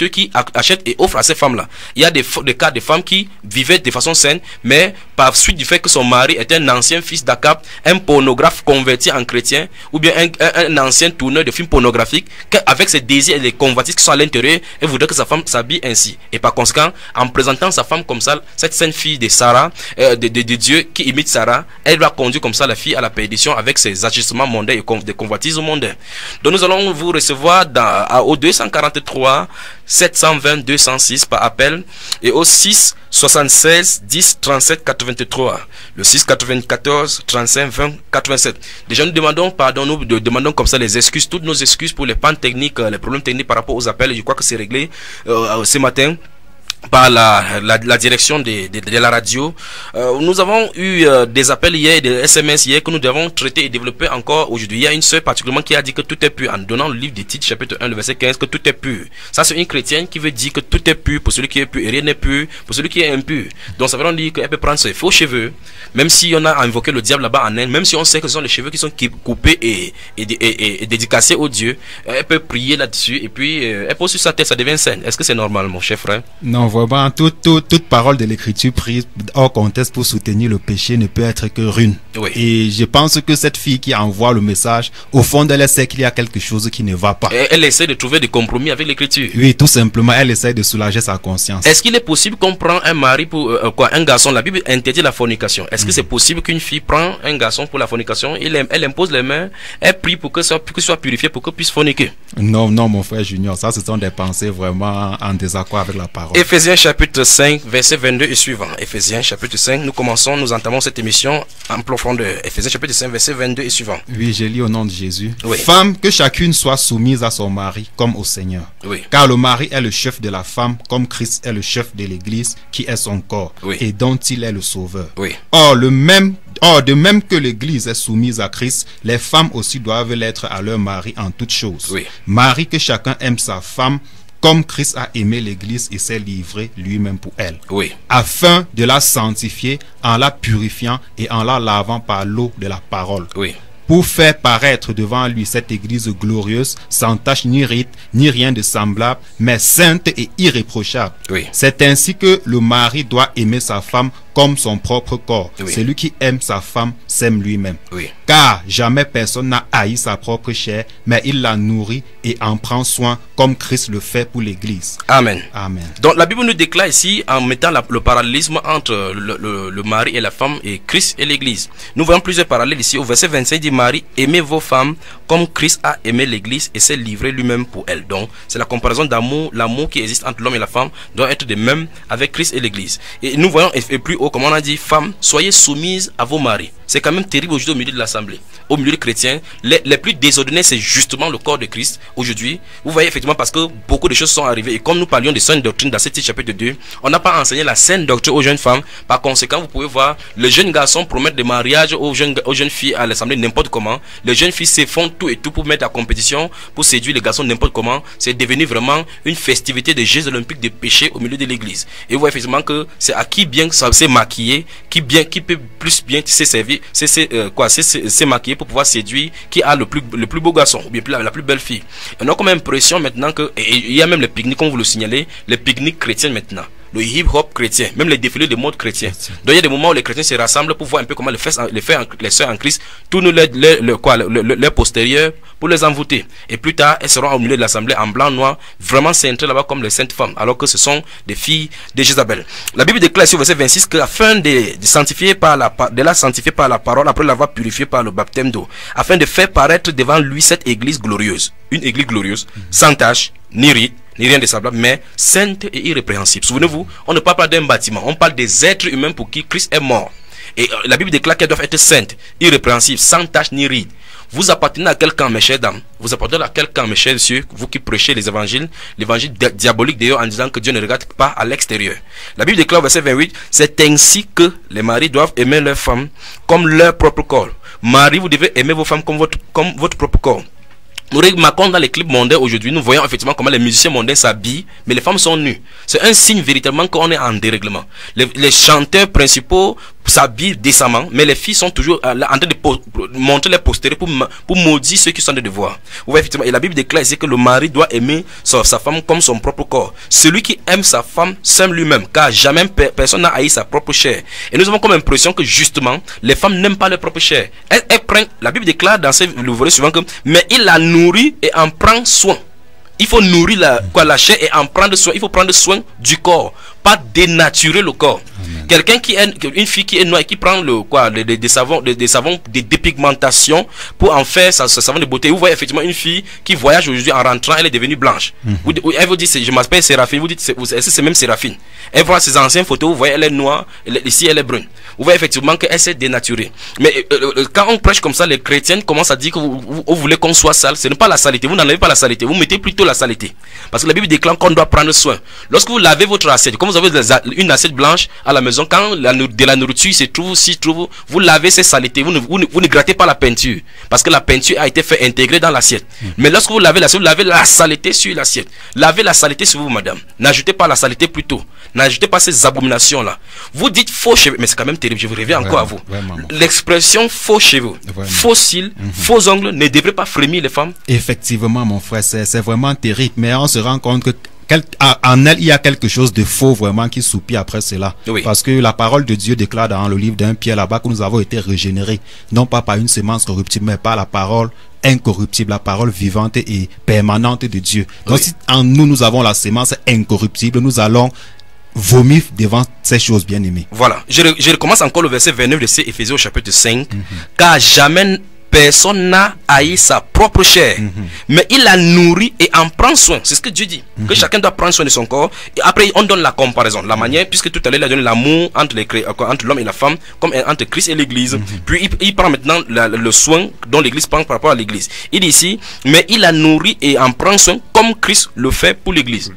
eux qui achètent et offrent à ces femmes-là. Il y a des cas de femmes qui vivaient de façon saine, mais par suite du fait que son mari était un ancien fils d'Akab, un pornographe converti en chrétien, ou bien un ancien tourneur de films pornographiques, avec ses désirs et les convoitises qui sont à l'intérieur, elle voudrait que sa femme s'habille ainsi. Et par conséquent, en présentant sa femme comme ça, cette sainte fille de Sarah, de Dieu qui imite Sarah, elle va conduire comme ça la fille à la perdition avec ses ajustements mondains et des convoitises mondaines. Donc nous allons vous recevoir au 243 720 206 par appel et au 6 76 10 37 83, le 6 94 35 20 87. Déjà nous demandons pardon, nous demandons comme ça les excuses, toutes nos excuses pour les pannes techniques, les problèmes techniques par rapport aux appels. Je crois que c'est réglé ce matin par la direction de la radio. Nous avons eu des appels hier, des SMS hier que nous devons traiter et développer encore aujourd'hui. Il y a une sœur particulièrement qui a dit que tout est pur en donnant le livre de Tite chapitre 1 le verset 15 que tout est pur. Ça c'est une chrétienne qui veut dire que tout est pur pour celui qui est pur et rien n'est pur pour celui qui est impur. Donc ça veut dire qu'elle peut prendre ses faux cheveux, même si on a invoqué le diable là-bas en elle, même si on sait que ce sont les cheveux qui sont coupés et dédicacés au Dieu, elle peut prier là-dessus et puis elle pose sur sa tête, ça devient saine. Est-ce que c'est normal, mon cher frère? Non, vraiment, toute parole de l'écriture prise hors contexte pour soutenir le péché ne peut être que ruine. Oui. Et je pense que cette fille qui envoie le message, au fond d'elle, elle sait qu'il y a quelque chose qui ne va pas. Elle essaie de trouver des compromis avec l'écriture. Oui, tout simplement, elle essaie de soulager sa conscience. Est-ce qu'il est possible qu'on prend un mari pour un garçon? La Bible interdit la fornication. Est-ce que c'est possible qu'une fille prend un garçon pour la fornication, elle impose les mains, elle prie pour qu'il soit purifié, pour qu'il puisse forniquer? Non, mon frère Junior, ça ce sont des pensées vraiment en désaccord avec la parole. Éphésiens chapitre 5, verset 22 et suivant. Éphésiens chapitre 5, nous entamons cette émission en profondeur. Éphésiens chapitre 5, verset 22 et suivant. Oui, je lis au nom de Jésus. Oui. Femme, que chacune soit soumise à son mari comme au Seigneur. Oui. Car le mari est le chef de la femme, comme Christ est le chef de l'Église, qui est son corps, oui, et dont il est le sauveur. Oui. Or, de même que l'Église est soumise à Christ, les femmes aussi doivent l'être à leur mari en toutes choses. Oui. Mari, que chacun aime sa femme, comme Christ a aimé l'Église et s'est livré lui-même pour elle, oui, afin de la sanctifier en la purifiant et en la lavant par l'eau de la parole, oui, pour faire paraître devant lui cette Église glorieuse, sans tache ni rite, ni rien de semblable, mais sainte et irréprochable. Oui. C'est ainsi que le mari doit aimer sa femme comme son propre corps. Celui qui aime sa femme s'aime lui-même. Car jamais personne n'a haï sa propre chair, mais il la nourrit et en prend soin comme Christ le fait pour l'Église. Amen. Amen. Donc la Bible nous déclare ici, en mettant le parallélisme entre le mari et la femme et Christ et l'Église. Nous voyons plusieurs parallèles ici. Au verset 25, il dit: Marie, aimez vos femmes comme Christ a aimé l'Église et s'est livré lui-même pour elle. Donc c'est la comparaison d'amour. L'amour qui existe entre l'homme et la femme doit être de même avec Christ et l'Église. Et nous voyons, et plus haut, comme on a dit, femmes, soyez soumises à vos maris. C'est quand même terrible aujourd'hui au milieu de l'assemblée, au milieu des chrétiens. Les plus désordonnés, c'est justement le corps de Christ aujourd'hui. Vous voyez, effectivement, parce que beaucoup de choses sont arrivées. Et comme nous parlions de sainte doctrine dans ce chapitre 2, on n'a pas enseigné la sainte doctrine aux jeunes femmes. Par conséquent, vous pouvez voir, les jeunes garçons promettent des mariages aux jeunes filles à l'assemblée n'importe comment. Les jeunes filles se font tout et tout pour mettre à compétition, pour séduire les garçons n'importe comment. C'est devenu vraiment une festivité des Jeux olympiques de péché au milieu de l'église. Et vous voyez effectivement que c'est à qui bien s'est maquillé, qui peut plus bien s'est servi, c'est maquillé pour pouvoir séduire, qui a le plus beau garçon ou bien la plus belle fille. On a comme impression maintenant que, et il y a même les pique-niques, comme vous le signalez, les pique-niques chrétiens maintenant, le hip-hop chrétien, même les défilés de mode chrétien. Donc il y a des moments où les chrétiens se rassemblent pour voir un peu comment les sœurs en Christ tournent leur postérieur pour les envoûter. Et plus tard, elles seront au milieu de l'assemblée en blanc, noir, vraiment cintrées là-bas comme les saintes femmes, alors que ce sont des filles de Jézabel. La Bible déclare sur verset 26 que afin de la sanctifier par la parole, après l'avoir purifiée par le baptême d'eau, afin de faire paraître devant lui cette église glorieuse, une église glorieuse, sans tache, ni ride, ni rien de semblable, mais sainte et irrépréhensible. Souvenez-vous, on ne parle pas d'un bâtiment, on parle des êtres humains pour qui Christ est mort. Et la Bible déclare qu'elles doivent être saintes, irrépréhensibles, sans tache ni ride. Vous appartenez à quel camp, mes chers dames? Vous appartenez à quel camp, mes chers messieurs? Vous qui prêchez les évangiles, l'évangile diabolique d'ailleurs, en disant que Dieu ne regarde pas à l'extérieur. La Bible déclare au verset 28, c'est ainsi que les maris doivent aimer leurs femmes comme leur propre corps. Marie, vous devez aimer vos femmes comme votre propre corps. Nous remarquons dans les clips mondains aujourd'hui, nous voyons effectivement comment les musiciens mondains s'habillent, mais les femmes sont nues. C'est un signe véritablement qu'on est en dérèglement. Les chanteurs principaux s'habillent décemment, mais les filles sont toujours en train de montrer les postérieurs pour maudire ceux qui sont de devoir. Vous voyez effectivement, et la Bible déclare ici que le mari doit aimer sa femme comme son propre corps. Celui qui aime sa femme s'aime lui-même, car jamais personne n'a haï sa propre chair. Et nous avons comme impression que justement, les femmes n'aiment pas leur propre chair. Elles prennent, la Bible déclare dans le volet suivant que, mais il la nourrit et en prend soin. Il faut nourrir la chair et en prendre soin. Il faut prendre soin du corps, pas dénaturer le corps. Quelqu'un une fille qui est noire et qui prend des savons de dépigmentation pour en faire sa savon de beauté. Vous voyez effectivement une fille qui voyage aujourd'hui en rentrant, elle est devenue blanche. Elle vous dit, je m'appelle Séraphine. Vous dites, c'est même Séraphine. Elle voit ses anciennes photos, vous voyez, elle est noire, ici elle est brune. Vous voyez effectivement qu'elle s'est dénaturée. Mais quand on prêche comme ça, les chrétiennes commencent à dire que vous voulez qu'on soit sale. Ce n'est pas la salité, vous n'enlevez pas la saleté, vous mettez plutôt la saleté. Parce que la Bible déclare qu'on doit prendre soin. Lorsque vous lavez votre assiette, comme vous avez une assiette blanche à la maison, quand de la nourriture se trouve, vous lavez ces saletés, vous ne grattez pas la peinture. Parce que la peinture a été fait intégrer dans l'assiette. Mais lorsque vous lavez l'assiette, vous lavez la saleté sur l'assiette. Lavez la saleté sur vous, madame. N'ajoutez pas la saleté plus tôt. N'ajoutez pas ces abominations-là. Vous dites faux cheveux, mais c'est quand même terrible, je vous reviens encore à vous. L'expression faux cheveux, faux cils, faux ongles ne devrait pas frémir les femmes. Effectivement, mon frère, c'est vraiment terrible. Mais on se rend compte que en elle, il y a quelque chose de faux vraiment qui soupire après cela. Parce que la parole de Dieu déclare dans le livre d'un Pierre là-bas que nous avons été régénérés, non pas par une semence corruptible, mais par la parole incorruptible, la parole vivante et permanente de Dieu. Donc si en nous avons la semence incorruptible, nous allons vomir devant ces choses bien aimées. Voilà, je recommence encore le verset 29 de ces Éphésiens au chapitre 5. Car jamais personne n'a haï sa propre chair, mais il la nourrit et en prend soin. C'est ce que Dieu dit, que chacun doit prendre soin de son corps. Et après on donne la comparaison, la manière, puisque tout à l'heure il a donné l'amour entre l'homme et la femme, comme entre Christ et l'église. Puis il prend maintenant le soin dont l'église prend par rapport à l'église. Il dit ici, mais il la nourrit et en prend soin comme Christ le fait pour l'église.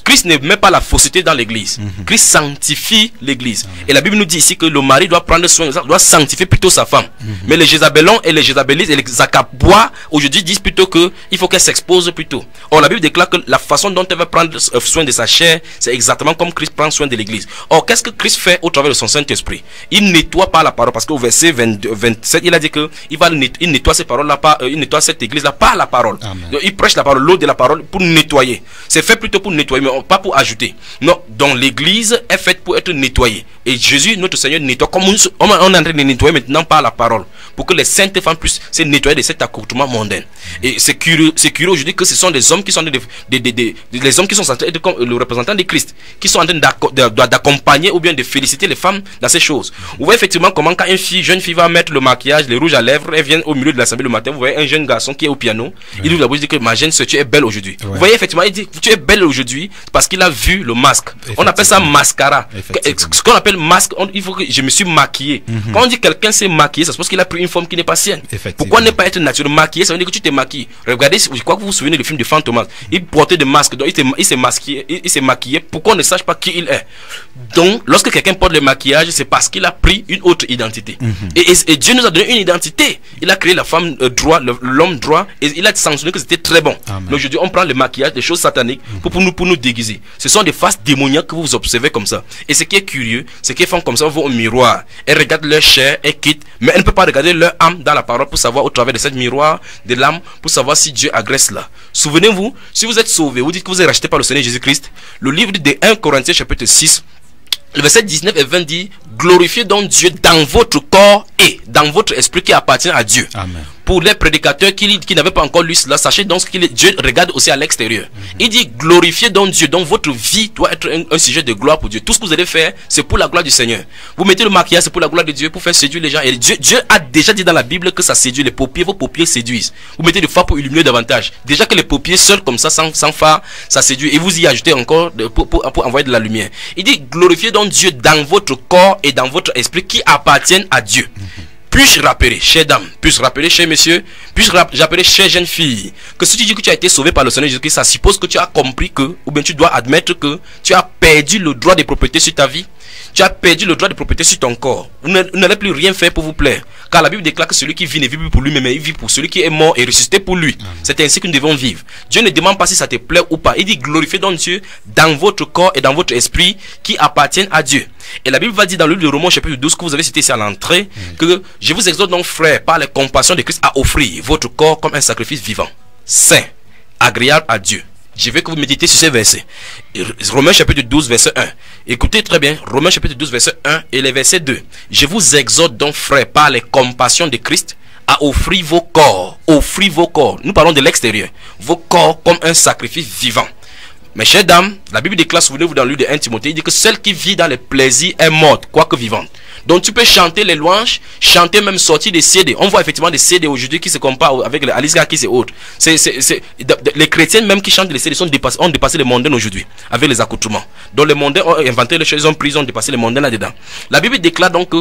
Christ ne met pas la fausseté dans l'église. Christ sanctifie l'église. Et la Bible nous dit ici que le mari doit prendre soin, doit sanctifier plutôt sa femme. Mais les Jézabelons et les Jézabelistes et les Zacabois aujourd'hui disent plutôt qu'il faut qu'elle s'expose plutôt. Or la Bible déclare que la façon dont elle va prendre soin de sa chair, c'est exactement comme Christ prend soin de l'église. Or qu'est-ce que Christ fait au travers de son Saint-Esprit? Il nettoie par la parole, parce qu'au verset 27 il a dit que il nettoie ces paroles-là, il nettoie cette église-là par la parole. Donc, il prêche la parole, l'eau de la parole pour nettoyer. C'est fait plutôt pour nettoyer. Mais non, pas pour ajouter. Non, donc l'église est faite pour être nettoyée. Et Jésus, notre Seigneur, nettoie. Comme on est en train de nettoyer maintenant par la parole. Pour que les saintes femmes puissent se nettoyer de cet accoutrement mondain. Et c'est curieux aujourd'hui que ce sont des hommes qui sont les hommes qui sont censés être comme le représentant de Christ, qui sont en train d'accompagner ou bien de féliciter les femmes dans ces choses. Vous voyez effectivement comment quand une jeune fille va mettre le maquillage, les rouges à lèvres, elle vient au milieu de l'assemblée le matin, vous voyez un jeune garçon qui est au piano, il ouvre la bouche et dit que ma jeune soeur, tu es belle aujourd'hui. Vous voyez effectivement, il dit tu es belle aujourd'hui parce qu'il a vu le masque. On appelle ça mascara. Ce qu'on appelle masque, il faut que je me suis maquillé. Quand on dit quelqu'un s'est maquillé, ça suppose qu'il a pris une forme qui n'est pas sienne. Pourquoi ne pas être naturel? Maquillé, ça veut dire que tu t'es maquillé. Regardez, je crois que vous vous souvenez du film de Fantomas. Il portait des masques, donc il s'est maquillé pour qu'on ne sache pas qui il est. Donc, lorsque quelqu'un porte le maquillage, c'est parce qu'il a pris une autre identité. Et Dieu nous a donné une identité. Il a créé la femme droit, l'homme droit, et il a sanctionné que c'était très bon. Mais aujourd'hui, on prend le maquillage, des choses sataniques, pour nous déguiser. Ce sont des faces démoniaques que vous observez comme ça. Et ce qui est curieux, c'est que les femmes comme ça vont au miroir. Elles regardent leur chair, elles quittent, mais elles ne peuvent pas regarder leur âme dans la parole pour savoir au travers de cette miroir de l'âme, pour savoir si Dieu agresse là. Souvenez-vous, si vous êtes sauvés, vous dites que vous êtes racheté par le Seigneur Jésus-Christ, le livre de 1 Corinthiens chapitre 6, le verset 19 et 20 dit: glorifiez donc Dieu dans votre corps et dans votre esprit qui appartient à Dieu. Amen. Pour les prédicateurs qui n'avaient pas encore lu cela, sachez donc que Dieu regarde aussi à l'extérieur. Il dit glorifiez donc Dieu. Donc votre vie doit être un sujet de gloire pour Dieu. Tout ce que vous allez faire, c'est pour la gloire du Seigneur. Vous mettez le maquillage, c'est pour la gloire de Dieu, pour faire séduire les gens. Et Dieu a déjà dit dans la Bible que ça séduit les paupières. Vos paupières séduisent. Vous mettez du fard pour illuminer davantage. Déjà que les paupières seules comme ça, sans phare, ça séduit. Et vous y ajoutez encore pour envoyer de la lumière. Il dit glorifiez donc Dieu dans votre corps et dans votre esprit qui appartiennent à Dieu. Puis-je rappeler, chère dame, puis-je rappeler, cher monsieur, puis-je rappeler, chère jeune fille, que si tu dis que tu as été sauvé par le Seigneur Jésus-Christ, ça suppose que tu as compris que, ou bien tu dois admettre que tu as perdu le droit de propriété sur ta vie. Tu as perdu le droit de propriété sur ton corps. Vous n'allez plus rien faire pour vous plaire. Car la Bible déclare que celui qui vit ne vit plus pour lui-même, mais il vit pour celui qui est mort et ressuscité pour lui. C'est ainsi que nous devons vivre. Dieu ne demande pas si ça te plaît ou pas. Il dit glorifiez donc Dieu dans votre corps et dans votre esprit qui appartiennent à Dieu. Et la Bible va dire dans le livre de Romains chapitre 12 que vous avez cité ici à l'entrée, que je vous exhorte donc frères par la compassion de Christ à offrir votre corps comme un sacrifice vivant, saint, agréable à Dieu. Je veux que vous méditez sur ces versets. Romains chapitre 12 verset 1. Écoutez très bien, Romains chapitre 12 verset 1 et les versets 2. Je vous exhorte donc frères par les compassions de Christ à offrir vos corps. Offrir vos corps. Nous parlons de l'extérieur. Vos corps comme un sacrifice vivant. Mes chères dames, la Bible déclare, souvenez-vous dans le livre de 1 Timothée, il dit que celle qui vit dans les plaisirs est morte, quoique vivante. Donc tu peux chanter les louanges, chanter même sortir des CD. On voit effectivement des CD aujourd'hui qui se comparent avec les Alice Keys et autres. Les chrétiens même qui chantent les CD ont dépassé les mondains aujourd'hui avec les accoutrements. Donc les mondains ont inventé les choses, ils ont dépassé les mondains là-dedans. La Bible déclare donc que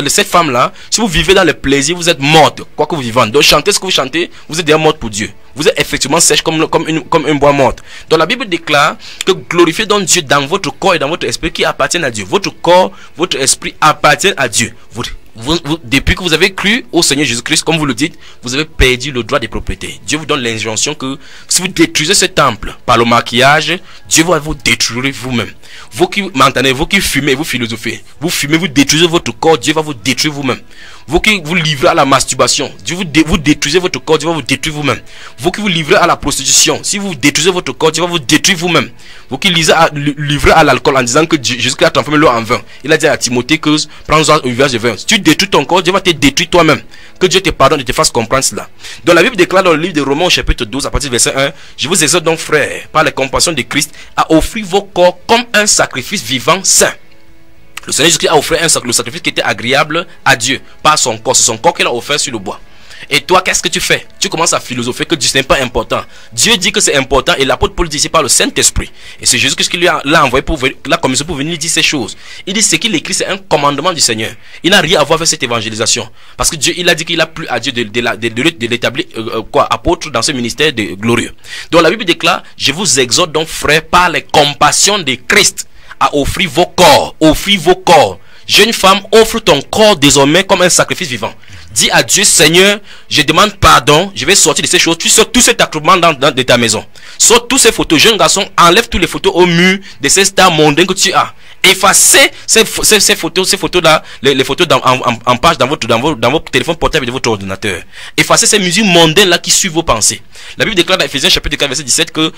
cette femme-là, si vous vivez dans les plaisirs, vous êtes morte, quoique vous vivante. Donc chantez ce que vous chantez, vous êtes déjà morte pour Dieu. Vous êtes effectivement sèche comme une bois morte. Donc la Bible déclare que glorifiez donc Dieu dans votre corps et dans votre esprit qui appartiennent à Dieu. Votre corps, votre esprit appartiennent à Dieu. Depuis que vous avez cru au Seigneur Jésus-Christ, comme vous le dites, vous avez perdu le droit de propriété. Dieu vous donne l'injonction que si vous détruisez ce temple par le maquillage, Dieu va vous détruire vous-même. Vous qui m'entendez, vous qui fumez, vous philosophez. Vous fumez, vous détruisez votre corps, Dieu va vous détruire vous-même. Vous qui vous livrez à la masturbation, Dieu vous détruisez votre corps, Dieu va vous détruire vous-même. Vous qui vous livrez à la prostitution, si vous détruisez votre corps, Dieu va vous détruire vous-même. Vous qui livrez à l'alcool en disant que Jésus-Christ a transformé l'eau en vin. Il a dit à Timothée que prends-en un verre de vin. Si tu détruis ton corps, Dieu va te détruire toi-même. Que Dieu te pardonne et te fasse comprendre cela. Donc la Bible déclare dans le livre de Romains chapitre 12 à partir du verset 1, je vous exhorte donc frères, par la compassion de Christ, à offrir vos corps comme un sacrifice vivant saint. Le Seigneur Jésus-Christ a offert le sacrifice qui était agréable à Dieu par son corps. C'est son corps qu'il a offert sur le bois. Et toi, qu'est-ce que tu fais? Tu commences à philosopher que Dieu n'est pas important. Dieu dit que c'est important et l'apôtre Paul dit ici par le Saint-Esprit. Et c'est Jésus-Christ qui l'a envoyé pour la commission pour venir dire ces choses. Il dit ce qu'il écrit, c'est un commandement du Seigneur. Il n'a rien à voir avec cette évangélisation. Parce que Dieu, il a dit qu'il a plu à Dieu de l'établir apôtre dans ce ministère glorieux. Donc la Bible déclare, je vous exhorte donc frères par les compassions de Christ à offrir vos corps. Offrir vos corps. Jeune femme, offre ton corps désormais comme un sacrifice vivant. Dis à Dieu, Seigneur, je demande pardon, je vais sortir de ces choses. Tu sors tous ces accoutrements de ta maison. Sors tous ces photos. Jeune garçon, enlève toutes les photos au mur de ces stars mondaines que tu as. Effacez ces photos-là, les photos en page dans votre téléphone portable et de votre ordinateur. Effacez ces musiques mondaines-là qui suivent vos pensées. La Bible déclare dans Ephésiens chapitre 4 verset 17 que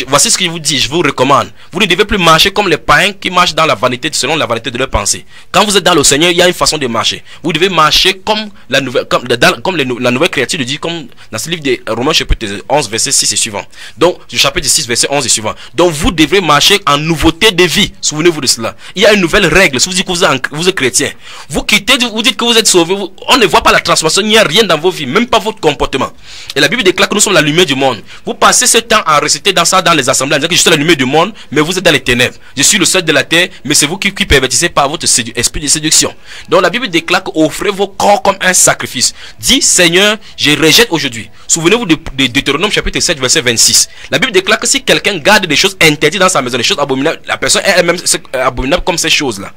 voici ce que je vous dis, je vous recommande. Vous ne devez plus marcher comme les païens qui marchent dans la vanité, selon la vanité de leurs pensées. Quand vous êtes dans le Seigneur, il y a une façon de marcher. Vous devez marcher comme la nouvelle créature de Dieu, comme dans ce livre de Romains chapitre 11 verset 6 et suivant. Donc, du chapitre 6 verset 11 et suivant. Donc, vous devrez marcher en nouveauté de vie. Souvenez-vous de cela. Il y a une nouvelle règle. Si vous dites que vous êtes chrétien, vous quittez, vous dites que vous êtes sauvé, on ne voit pas la transformation, il n'y a rien dans vos vies, même pas votre comportement. Et la Bible déclare que nous sommes la lumière du monde. Vous passez ce temps à réciter dans les assemblées, en disant que je suis la lumière du monde, mais vous êtes dans les ténèbres. Je suis le sel de la terre, mais c'est vous qui pervertissez par votre esprit de séduction. Donc la Bible déclare que offrez vos corps comme un sacrifice. Dit Seigneur, je rejette aujourd'hui. Souvenez-vous de Deutéronome chapitre 7 verset 26. La Bible déclare que si quelqu'un garde des choses interdites dans sa maison, des choses abominables, la personne est elle-même abominable comme ces choses-là.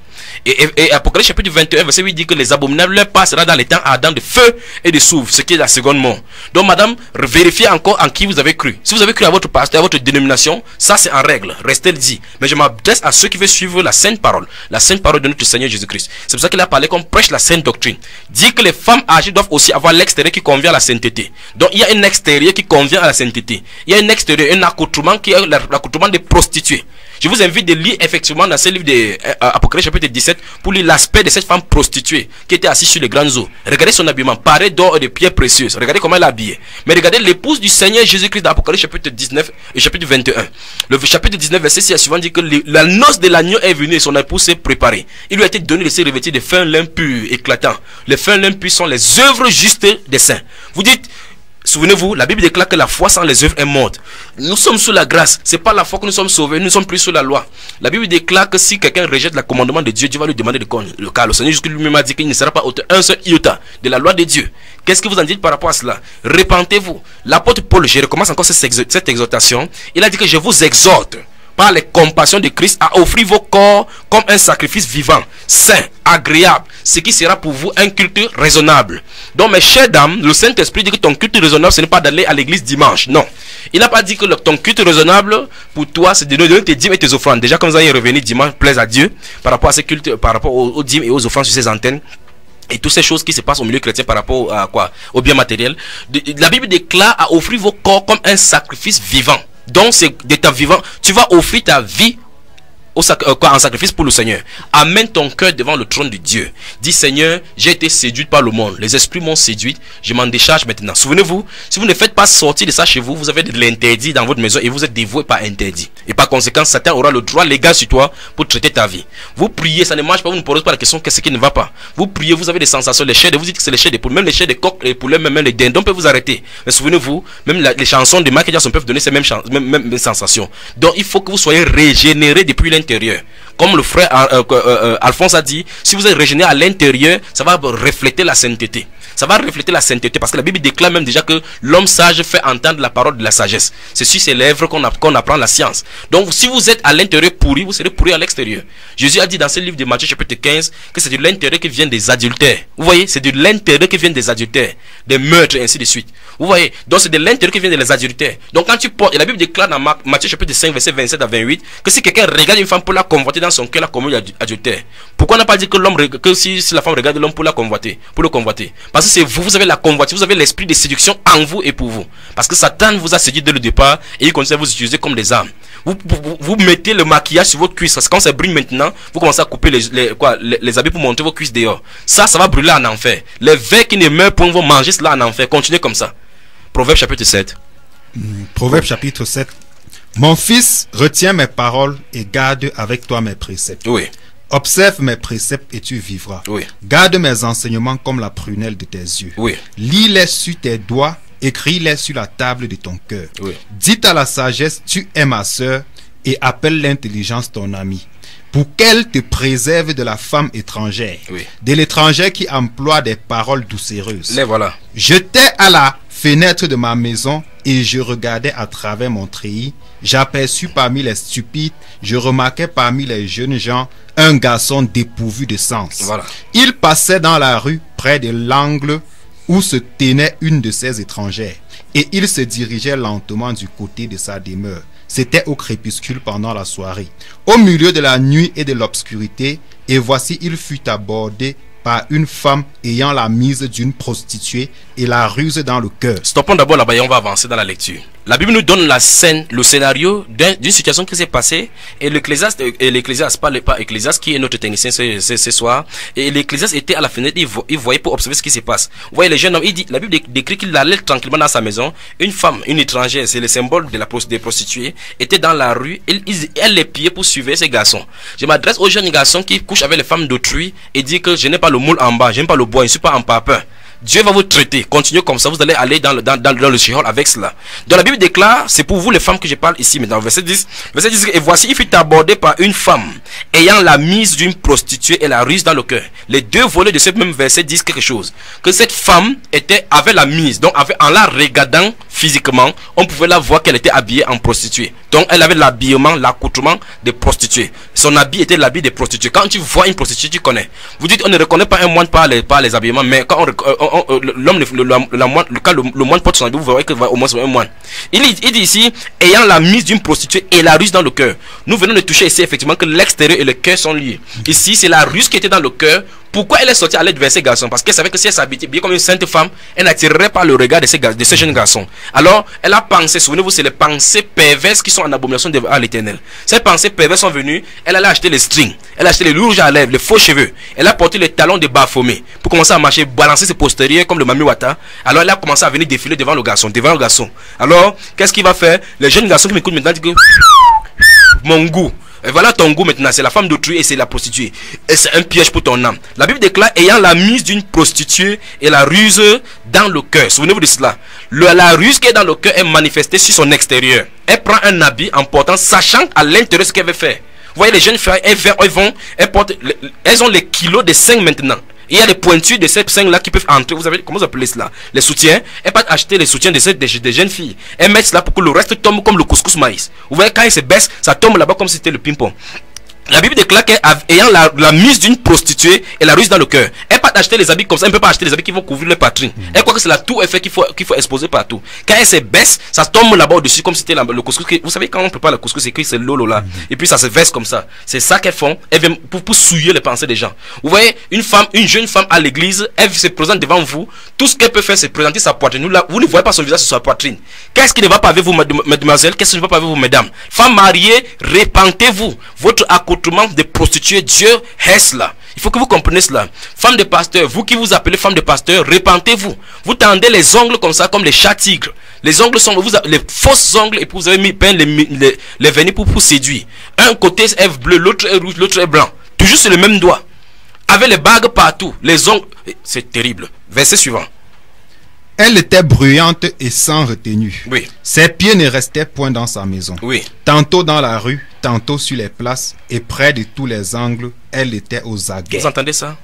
Et Apocalypse chapitre 21 verset 8 dit que les abominables leur passera dans les temps ardents de feu et de soufre, ce qui est la seconde mort. Donc madame, vérifiez encore en qui vous avez cru. Si vous avez cru à votre pasteur, à votre dénomination, ça c'est en règle, restez le dit. Mais je m'adresse à ceux qui veulent suivre la sainte parole de notre Seigneur Jésus-Christ. C'est pour ça qu'il a parlé qu'on prêche la sainte doctrine. Dit que les femmes âgées doivent aussi avoir l'extérieur qui convient à la sainteté. Donc il y a un extérieur qui convient à la sainteté. Il y a un extérieur, un accoutrement qui est l'accoutrement des prostituées. Je vous invite de lire effectivement dans ce livre d'Apocalypse chapitre 17 pour lire l'aspect de cette femme prostituée qui était assise sur les grandes eaux. Regardez son habillement, paré d'or et de pierres précieuses. Regardez comment elle est habillée. Mais regardez l'épouse du Seigneur Jésus-Christ dans Apocalypse chapitre 19 et chapitre 21. Le chapitre 19 verset 6 suivant dit que la noce de l'agneau est venue et son épouse s'est préparée. Il lui a été donné de se revêtir de fin lin pur, éclatant. Les fins lin purs sont les œuvres justes des saints. Vous dites, souvenez-vous, la Bible déclare que la foi sans les œuvres est morte. Nous sommes sous la grâce. C'est pas la foi que nous sommes sauvés. Nous ne sommes plus sous la loi. La Bible déclare que si quelqu'un rejette le commandement de Dieu, Dieu va lui demander de le cas. Le Seigneur Jésus lui-même a dit qu'il ne sera pas un seul iota de la loi de Dieu. Qu'est-ce que vous en dites par rapport à cela? Repentez-vous. L'apôtre Paul, je recommence encore cette exhortation. Il a dit que je vous exhorte par les compassions de Christ à offrir vos corps comme un sacrifice vivant, saint, agréable, ce qui sera pour vous un culte raisonnable. Donc mes chères dames, le Saint-Esprit dit que ton culte raisonnable ce n'est pas d'aller à l'église dimanche, non. Il n'a pas dit que ton culte raisonnable pour toi c'est de donner tes dîmes et tes offrandes. Déjà comme vous allez revenir dimanche, plaise à Dieu par rapport à ces cultes, par rapport aux dîmes et aux offrandes sur ces antennes et toutes ces choses qui se passent au milieu chrétien par rapport à quoi, au bien matériel. La Bible déclare à offrir vos corps comme un sacrifice vivant. Donc c'est de ta vivant, tu vas offrir ta vie en sacrifice pour le Seigneur. Amène ton cœur devant le trône de Dieu. Dis Seigneur, j'ai été séduite par le monde. Les esprits m'ont séduite. Je m'en décharge maintenant. Souvenez-vous, si vous ne faites pas sortir de ça chez vous, vous avez de l'interdit dans votre maison et vous êtes dévoué par interdit. Et par conséquent, Satan aura le droit légal sur toi pour traiter ta vie. Vous priez, ça ne marche pas, vous ne posez pas la question qu'est-ce qui ne va pas. Vous priez, vous avez des sensations, les chairs, vous dites que c'est les chairs des poules, même les chairs des coqs, les poulets, même les dindons peuvent vous arrêter. Mais souvenez-vous, même les chansons de Michael Jackson peuvent donner ces mêmes sensations. Donc il faut que vous soyez régénérés depuis l'intérieur. Comme le frère Alphonse a dit, si vous êtes régénéré à l'intérieur, ça va refléter la sainteté. Ça va refléter la sainteté parce que la Bible déclare même déjà que l'homme sage fait entendre la parole de la sagesse. C'est sur ses lèvres qu'on apprend la science. Donc si vous êtes à l'intérieur pourri, vous serez pourri à l'extérieur. Jésus a dit dans ce livre de Matthieu chapitre 15 que c'est de l'intérieur qui vient des adultères. Vous voyez, c'est de l'intérieur qui vient des adultères, des meurtres et ainsi de suite. Vous voyez, donc c'est de l'intérieur qui vient des adultères. Donc quand tu portes, et la Bible déclare dans Matthieu chapitre 5 verset 27 à 28 que si quelqu'un regarde une femme pour la convoiter dans son cœur, la communion adultère. Pourquoi on n'a pas dit que l'homme, que si la femme regarde l'homme pour la convoiter, pour le convoiter? Parce que c'est vous avez la convoitise, vous avez l'esprit de séduction en vous et pour vous. Parce que Satan vous a séduit dès le départ et il continue à vous utiliser comme des armes. Vous mettez le maquillage sur votre cuisse, parce que quand ça brûle maintenant, vous commencez à couper les habits pour monter vos cuisses dehors. Ça va brûler en enfer. Les vers qui ne meurent point vont manger cela en enfer. Continuez comme ça. Proverbe chapitre 7. Proverbe chapitre 7. Mon fils, retiens mes paroles et garde avec toi mes préceptes. Oui. Observe mes préceptes et tu vivras. Oui. Garde mes enseignements comme la prunelle de tes yeux. Oui. Lis-les sur tes doigts, écris-les sur la table de ton cœur. Oui. Dis à la sagesse, tu es ma sœur, et appelle l'intelligence ton ami, pour qu'elle te préserve de la femme étrangère, oui, de l'étranger qui emploie des paroles doucereuses. Les voilà. J'étais à la fenêtre de ma maison et je regardais à travers mon treillis. J'aperçus parmi les stupides, je remarquais parmi les jeunes gens un garçon dépourvu de sens. Voilà. Il passait dans la rue près de l'angle où se tenait une de ces étrangères et il se dirigeait lentement du côté de sa demeure. C'était au crépuscule pendant la soirée, au milieu de la nuit et de l'obscurité, et voici il fut abordé par une femme ayant la mise d'une prostituée et la ruse dans le cœur. Stoppons d'abord là-bas et on va avancer dans la lecture. La Bible nous donne la scène, le scénario d'une situation qui s'est passée, et l'Ecclésiaste, pas Ecclésiaste qui est notre technicien ce soir, et l'Ecclésiaste était à la fenêtre, il voyait pour observer ce qui se passe. Vous voyez, les jeunes hommes, la Bible décrit qu'il allait tranquillement dans sa maison, une femme, une étrangère, c'est le symbole des prostituées, était dans la rue, elle les pillait pour suivre ces garçons. Je m'adresse aux jeunes garçons qui couchent avec les femmes d'autrui et disent que je n'ai pas le moule en bas, je n'ai pas le bois, je ne suis pas en papin. Dieu va vous traiter. Continuez comme ça. Vous allez aller dans le Sheol avec cela. Donc la Bible déclare, c'est pour vous les femmes que je parle ici. Mais dans verset 10, et voici, il fut abordé par une femme ayant la mise d'une prostituée et la ruse dans le cœur. Les deux volets de ce même verset disent quelque chose. Que cette femme avait la mise. Donc en la regardant physiquement, on pouvait la voir qu'elle était habillée en prostituée. Donc elle avait l'habillement, l'accoutrement des prostituées. Son habit était l'habit des prostituées. Quand tu vois une prostituée, tu connais. Vous dites, on ne reconnaît pas un moine par les habillements, mais quand le moine porte son habit, vous verrez que au moins c'est un moine. Il dit ici, ayant la mise d'une prostituée et la ruse dans le cœur. Nous venons de toucher ici effectivement que l'extérieur et le cœur sont liés. Ici, c'est la ruse qui était dans le cœur. Pourquoi elle est sortie à l'aide vers ces garçons? Parce qu'elle savait que si elle s'habitait bien comme une sainte femme, elle n'attirerait pas le regard de ces jeunes garçons. Alors, elle a pensé, souvenez-vous, c'est les pensées perverses qui sont en abomination à l'Éternel. Ces pensées perverses sont venues, elle allait acheter les strings, elle a acheté les rouges à lèvres, les faux cheveux, elle a porté les talons de Baphomet pour commencer à marcher, balancer ses postérieurs comme le Mami Wata. Alors, elle a commencé à venir défiler devant le garçon, Alors, qu'est-ce qu'il va faire? Les jeunes garçons qui m'écoutent maintenant disent que mon goût. Et voilà ton goût maintenant, c'est la femme d'autrui et c'est la prostituée. Et c'est un piège pour ton âme. La Bible déclare, ayant la mise d'une prostituée et la ruse dans le cœur. Souvenez-vous de cela. La ruse qui est dans le cœur est manifestée sur son extérieur. Elle prend un habit en portant, sachant à l'intérieur ce qu'elle veut faire. Vous voyez les jeunes filles, elles ont les kilos de 5 maintenant. Il y a des pointures de ces 5 là qui peuvent entrer. Vous savez comment vous appelez cela? Les soutiens. Elles peuvent acheter les soutiens des jeunes filles. Elles mettent cela pour que le reste tombe comme le couscous maïs. Vous voyez quand il se baisse, ça tombe là-bas comme si c'était le ping-pong. La Bible déclare qu'ayant la mise d'une prostituée et la ruse dans le cœur, elle peut acheter les habits comme ça, elle ne peut pas acheter les habits qui vont couvrir le poitrine. Elle croit que c'est la tour effet qu'il faut exposer partout. Quand elle se baisse, ça tombe là-bas au-dessus comme si c'était le couscous. Vous savez quand on prépare le couscous, c'est que c'est l'eau là. Et puis ça se verse comme ça. C'est ça qu'elles font. Elles viennent pour souiller les pensées des gens. Vous voyez, une jeune femme à l'église, elle se présente devant vous. Tout ce qu'elle peut faire, c'est présenter sa poitrine. Vous ne voyez pas son visage sur sa poitrine. Qu'est-ce qui ne va pas avec vous, mademoiselle? Qu'est-ce qui ne va pas avec vous, mesdames? Femmes mariées, répentez-vous. Votre accoutrement de prostituée, Dieu hait cela. Il faut que vous compreniez cela. Femme de pasteur, vous qui vous appelez femme de pasteur, répentez-vous. Vous tendez les ongles comme ça, comme les chats tigres. Les ongles sont les fausses ongles et vous avez mis peint les vernis pour séduire. Un côté est bleu, l'autre est rouge, l'autre est blanc. Toujours sur le même doigt. Avec les bagues partout. Les ongles. C'est terrible. Verset suivant. Elle était bruyante et sans retenue. Oui. Ses pieds ne restaient point dans sa maison. Oui. Tantôt dans la rue, tantôt sur les places, et près de tous les angles, elle était aux aguets. Vous entendez ça?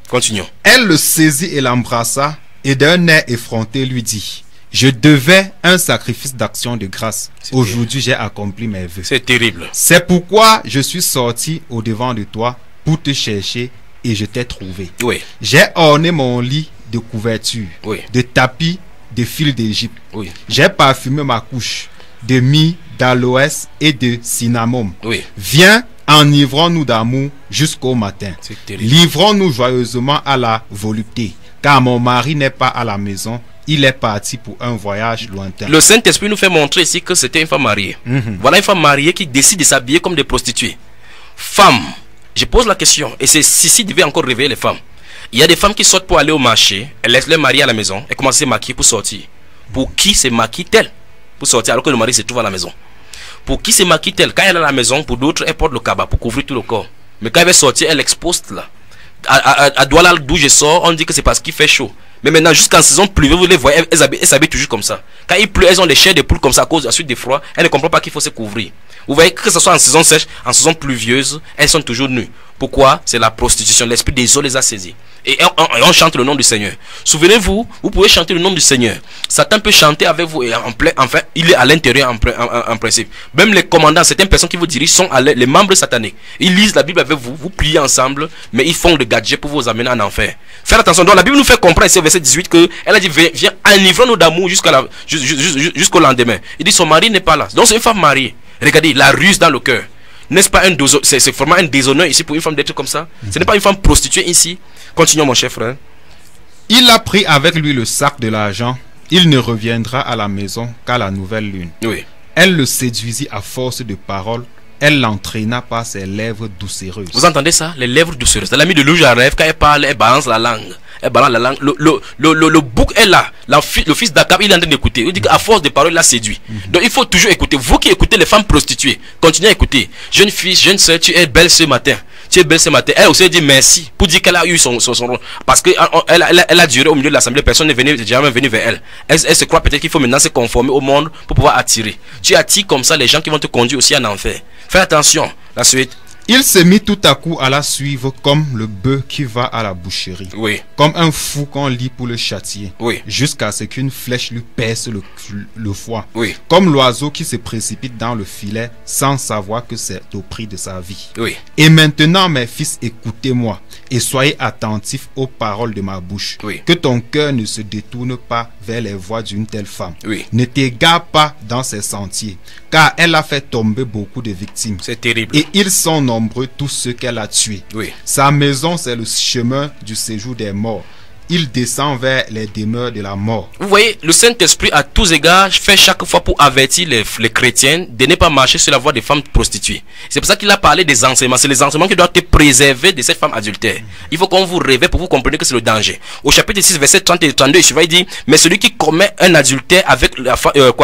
Continuons. Elle le saisit et l'embrassa, et d'un air effronté lui dit: je devais un sacrifice d'action de grâce. Aujourd'hui, j'ai accompli mes vœux. C'est terrible. C'est pourquoi je suis sorti au devant de toi pour te chercher, et je t'ai trouvé. Oui. J'ai orné mon lit de couverture, oui, de tapis, de fil d'Égypte. Oui. J'ai parfumé ma couche de myrrhe, d'aloès et de cinnamome. Oui. Viens, enivrons-nous d'amour jusqu'au matin. Livrons-nous joyeusement à la volupté, car mon mari n'est pas à la maison. Il est parti pour un voyage lointain. Le Saint-Esprit nous fait montrer ici que c'était une femme mariée. Voilà une femme mariée qui décide de s'habiller comme des prostituées. Femme, je pose la question, et c'est ceci devait encore réveiller les femmes. Il y a des femmes qui sortent pour aller au marché, elles laissent leur mari à la maison, elles commencent à se maquiller pour sortir. Pour qui se maquille-t-elle pour sortir alors que le mari se trouve à la maison? Pour qui se maquille-t-elle? Quand elle est à la maison, pour d'autres, elle porte le cabas pour couvrir tout le corps. Mais quand elle va sortir, elle expose là. À Douala, d'où je sors, on dit que c'est parce qu'il fait chaud. Mais maintenant, jusqu'en saison pluvieuse, vous les voyez, elles s'habillent toujours comme ça. Quand il pleut, elles ont les chairs de poule comme ça à cause de la suite des froids. Elles ne comprennent pas qu'il faut se couvrir. Vous voyez que ce soit en saison sèche, en saison pluvieuse, elles sont toujours nues. Pourquoi? C'est la prostitution. L'esprit des eaux les a saisies. Et on chante le nom du Seigneur. Souvenez-vous, vous pouvez chanter le nom du Seigneur. Satan peut chanter avec vous et enfin, il est à l'intérieur en principe. Même les commandants, certaines personnes qui vous dirigent sont les membres sataniques. Ils lisent la Bible avec vous, vous priez ensemble, mais ils font des gadgets pour vous amener en enfer. Faire attention. Donc la Bible nous fait comprendre ici au verset 18 que elle a dit viens enivrons-nous d'amour jusqu'au lendemain. Il dit son mari n'est pas là. Donc c'est une femme mariée. Regardez, la ruse dans le cœur. N'est-ce pas c'est vraiment un déshonneur ici pour une femme d'être comme ça? Ce n'est pas une femme prostituée ici. Continuons, mon cher frère. Il a pris avec lui le sac de l'argent. Il ne reviendra à la maison qu'à la nouvelle lune. Oui. Elle le séduisit à force de paroles. Elle l'entraîna par ses lèvres doucereuses. Vous entendez ça? Les lèvres doucereuses. Elle a mis de l'eau à rêve. Quand elle parle, elle balance la langue. Elle balance la langue. Le bouc est là. Le fils d'Akab, il est en train d'écouter. Il dit qu'à force de paroles, il l'a séduit. Donc il faut toujours écouter. Vous qui écoutez les femmes prostituées, continuez à écouter. Jeune fille, jeune soeur, tu es belle ce matin. Tu es belle ce matin. Elle aussi dit merci pour dire qu'elle a eu son rôle. Parce qu'elle a duré au milieu de l'assemblée. Personne n'est jamais venu vers elle. Elle se croit peut-être qu'il faut maintenant se conformer au monde pour pouvoir attirer. Tu attires comme ça les gens qui vont te conduire aussi en enfer. Fais attention. La suite. Il se mit tout à coup à la suivre comme le bœuf qui va à la boucherie. Oui. Comme un fou qu'on lit pour le châtier. Oui. Jusqu'à ce qu'une flèche lui perce le foie. Oui. Comme l'oiseau qui se précipite dans le filet sans savoir que c'est au prix de sa vie. Oui. Et maintenant, mes fils, écoutez-moi et soyez attentifs aux paroles de ma bouche. Oui. Que ton cœur ne se détourne pas vers les voies d'une telle femme. Oui. Ne t'égare pas dans ses sentiers, car elle a fait tomber beaucoup de victimes. C'est terrible. Et ils sont nombreux tous ceux qu'elle a tués. Oui. Sa maison, c'est le chemin du séjour des morts. Il descend vers les demeures de la mort. Vous voyez, le Saint-Esprit à tous égards fait chaque fois pour avertir les chrétiens de ne pas marcher sur la voie des femmes prostituées. C'est pour ça qu'il a parlé des enseignements. C'est les enseignements qui doivent te préserver de cette femme adultère. Il faut qu'on vous réveille pour vous compreniez que c'est le danger. Au chapitre 6, verset 30 et 32, il dit, mais celui qui commet un adultère avec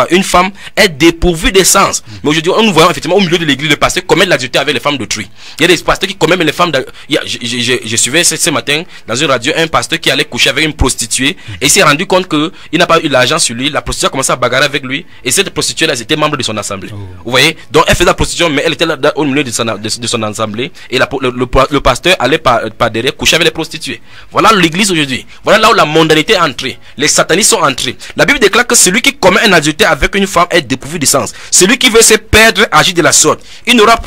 une femme est dépourvu d'essence. Mais aujourd'hui, nous voyons effectivement au milieu de l'église, le pasteur commet l'adultère avec les femmes d'autrui. Il y a des pasteurs qui commettent les femmes. Je suivais ce matin dans une radio un pasteur qui allait coucher avec une prostituée et il s'est rendu compte que il n'a pas eu l'argent sur lui. La prostituée a commencé à bagarrer avec lui et cette prostituée là était membre de son assemblée. Vous voyez, donc elle faisait la prostitution mais elle était là au milieu de son assemblée et le pasteur allait par derrière coucher avec les prostituées. Voilà l'église aujourd'hui. Voilà là où la mondanité est entrée. Les satanistes sont entrés. La Bible déclare que celui qui commet un adultère avec une femme est dépourvu de sens. Celui qui veut se perdre agit de la sorte. Il n'aura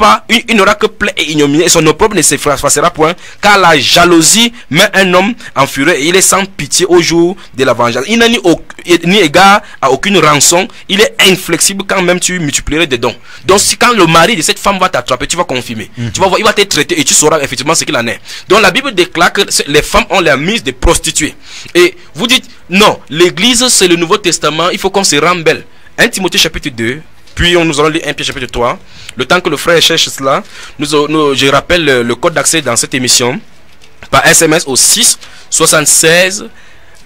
que plaie et ignominie et son opprobre ne s'effacera point car la jalousie met un homme en fureur et il est sans pitié au jour de la vengeance. Il n'a ni égard à aucune rançon. Il est inflexible quand même tu multiplierais des dons. Donc si quand le mari de cette femme va t'attraper, tu vas confirmer. Tu vas voir, il va te traiter et tu sauras effectivement ce qu'il en est. Donc la Bible déclare que les femmes ont la mise de prostituées. Et vous dites, non, l'église c'est le Nouveau Testament, il faut qu'on se rende belle. 1 Timothée chapitre 2, puis nous allons lire 1 Pierre chapitre 3. Le temps que le frère cherche cela, je rappelle le code d'accès dans cette émission. Par SMS au 6 76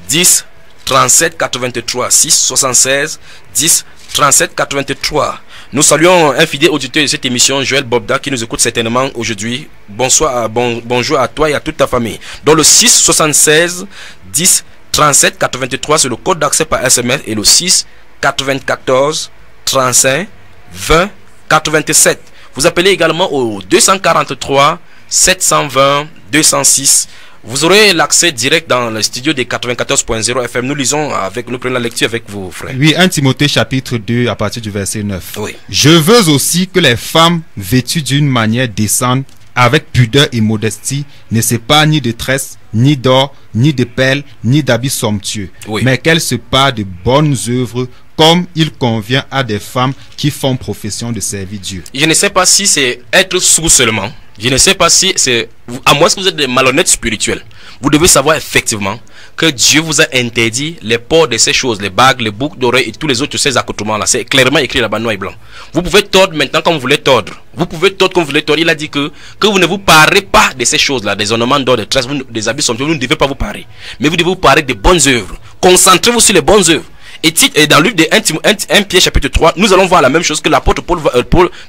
10 37 83 6 76 10 37 83. Nous saluons un fidèle auditeur de cette émission, Joël Bobda, qui nous écoute certainement aujourd'hui. Bonjour à toi et à toute ta famille. Dans le 6 76 10 37 83, c'est le code d'accès par SMS et le 6 94 35 20 87. Vous appelez également au 243 720 206. Vous aurez l'accès direct dans le studio des 94.0 FM. Nous prenons la lecture avec vos frères. Oui, 1 Timothée chapitre 2 à partir du verset 9. Oui. Je veux aussi que les femmes vêtues d'une manière décente, avec pudeur et modestie, ne s'épargnent ni de tresses, ni d'or, ni de perles, ni d'habits somptueux, oui, mais qu'elles se parent de bonnes œuvres, comme il convient à des femmes qui font profession de servir Dieu. Je ne sais pas si c'est être sourd seulement. Je ne sais pas si c'est... À moins que vous êtes des malhonnêtes spirituels. Vous devez savoir effectivement que Dieu vous a interdit les ports de ces choses, les bagues, les boucles d'oreilles et tous les autres ces accoutrements-là. C'est clairement écrit là-bas, noir et blanc. Vous pouvez tordre maintenant comme vous voulez tordre. Vous pouvez tordre comme vous voulez tordre. Il a dit que vous ne vous parez pas de ces choses-là, des ornements d'or, des tresses, des habits somptueux. Vous ne devez pas vous parer. Mais vous devez vous parer des bonnes œuvres. Concentrez-vous sur les bonnes œuvres. Et dans le livre de 1 Pierre chapitre 3, nous allons voir la même chose que l'apôtre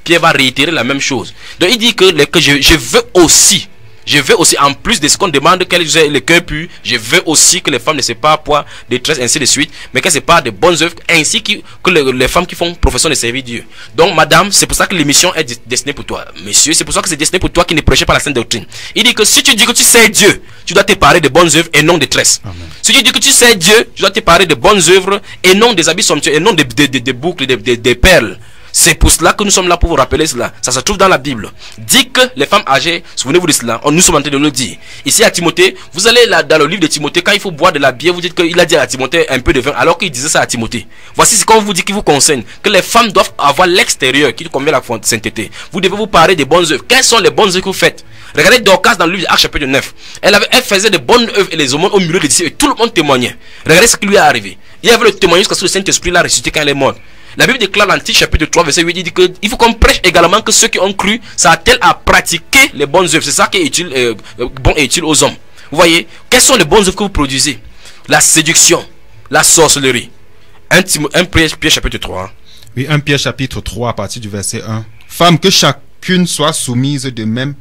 Pierre va réitérer la même chose. Donc il dit que je veux aussi, en plus de ce qu'on demande qu'elles aient le cœur pur, je veux aussi que les femmes ne se parent pas de tresses, ainsi de suite, mais qu'elles se parent de bonnes œuvres, ainsi que les femmes qui font profession de servir Dieu. Donc madame, c'est pour ça que l'émission est destinée pour toi. Monsieur, c'est pour ça que c'est destiné pour toi qui ne prêchez pas la sainte doctrine. Il dit que si tu dis que tu sais Dieu, tu dois te parer de bonnes œuvres et non de tresses. Amen. Si tu dis que tu sais Dieu, tu dois te parer de bonnes œuvres et non des habits somptueux et non des boucles, des perles. C'est pour cela que nous sommes là pour vous rappeler cela. Ça se trouve dans la Bible. Dit que les femmes âgées, souvenez-vous de cela, nous sommes en train de le dire. Ici à Timothée, vous allez là dans le livre de Timothée, quand il faut boire de la bière, vous dites qu'il a dit à Timothée un peu de vin, alors qu'il disait ça à Timothée. Voici ce qu'on vous dit qui vous concerne, que les femmes doivent avoir l'extérieur qui convient à la sainteté. Vous devez vous parler des bonnes œuvres. Quelles sont les bonnes œuvres que vous faites? Regardez Dorcas dans le livre d'Actes chapitre 9. Elle faisait de bonnes œuvres et les aumônes au milieu des disciples et tout le monde témoignait. Regardez ce qui lui est arrivé. Il y avait le témoignage parce que le Saint-Esprit l'a ressuscité quand elle est morte. La Bible déclare dans Tite chapitre 3 verset 8, il dit qu'il faut qu'on prêche également que ceux qui ont cru s'attellent à pratiquer les bonnes œuvres. C'est ça qui est utile, bon et utile aux hommes. Vous voyez, quelles sont les bonnes œuvres que vous produisez? La séduction, la sorcellerie. 1 Pierre chapitre 3. Oui, 1 Pierre chapitre 3 à partir du verset 1. Femme, que chacune soit soumise de même,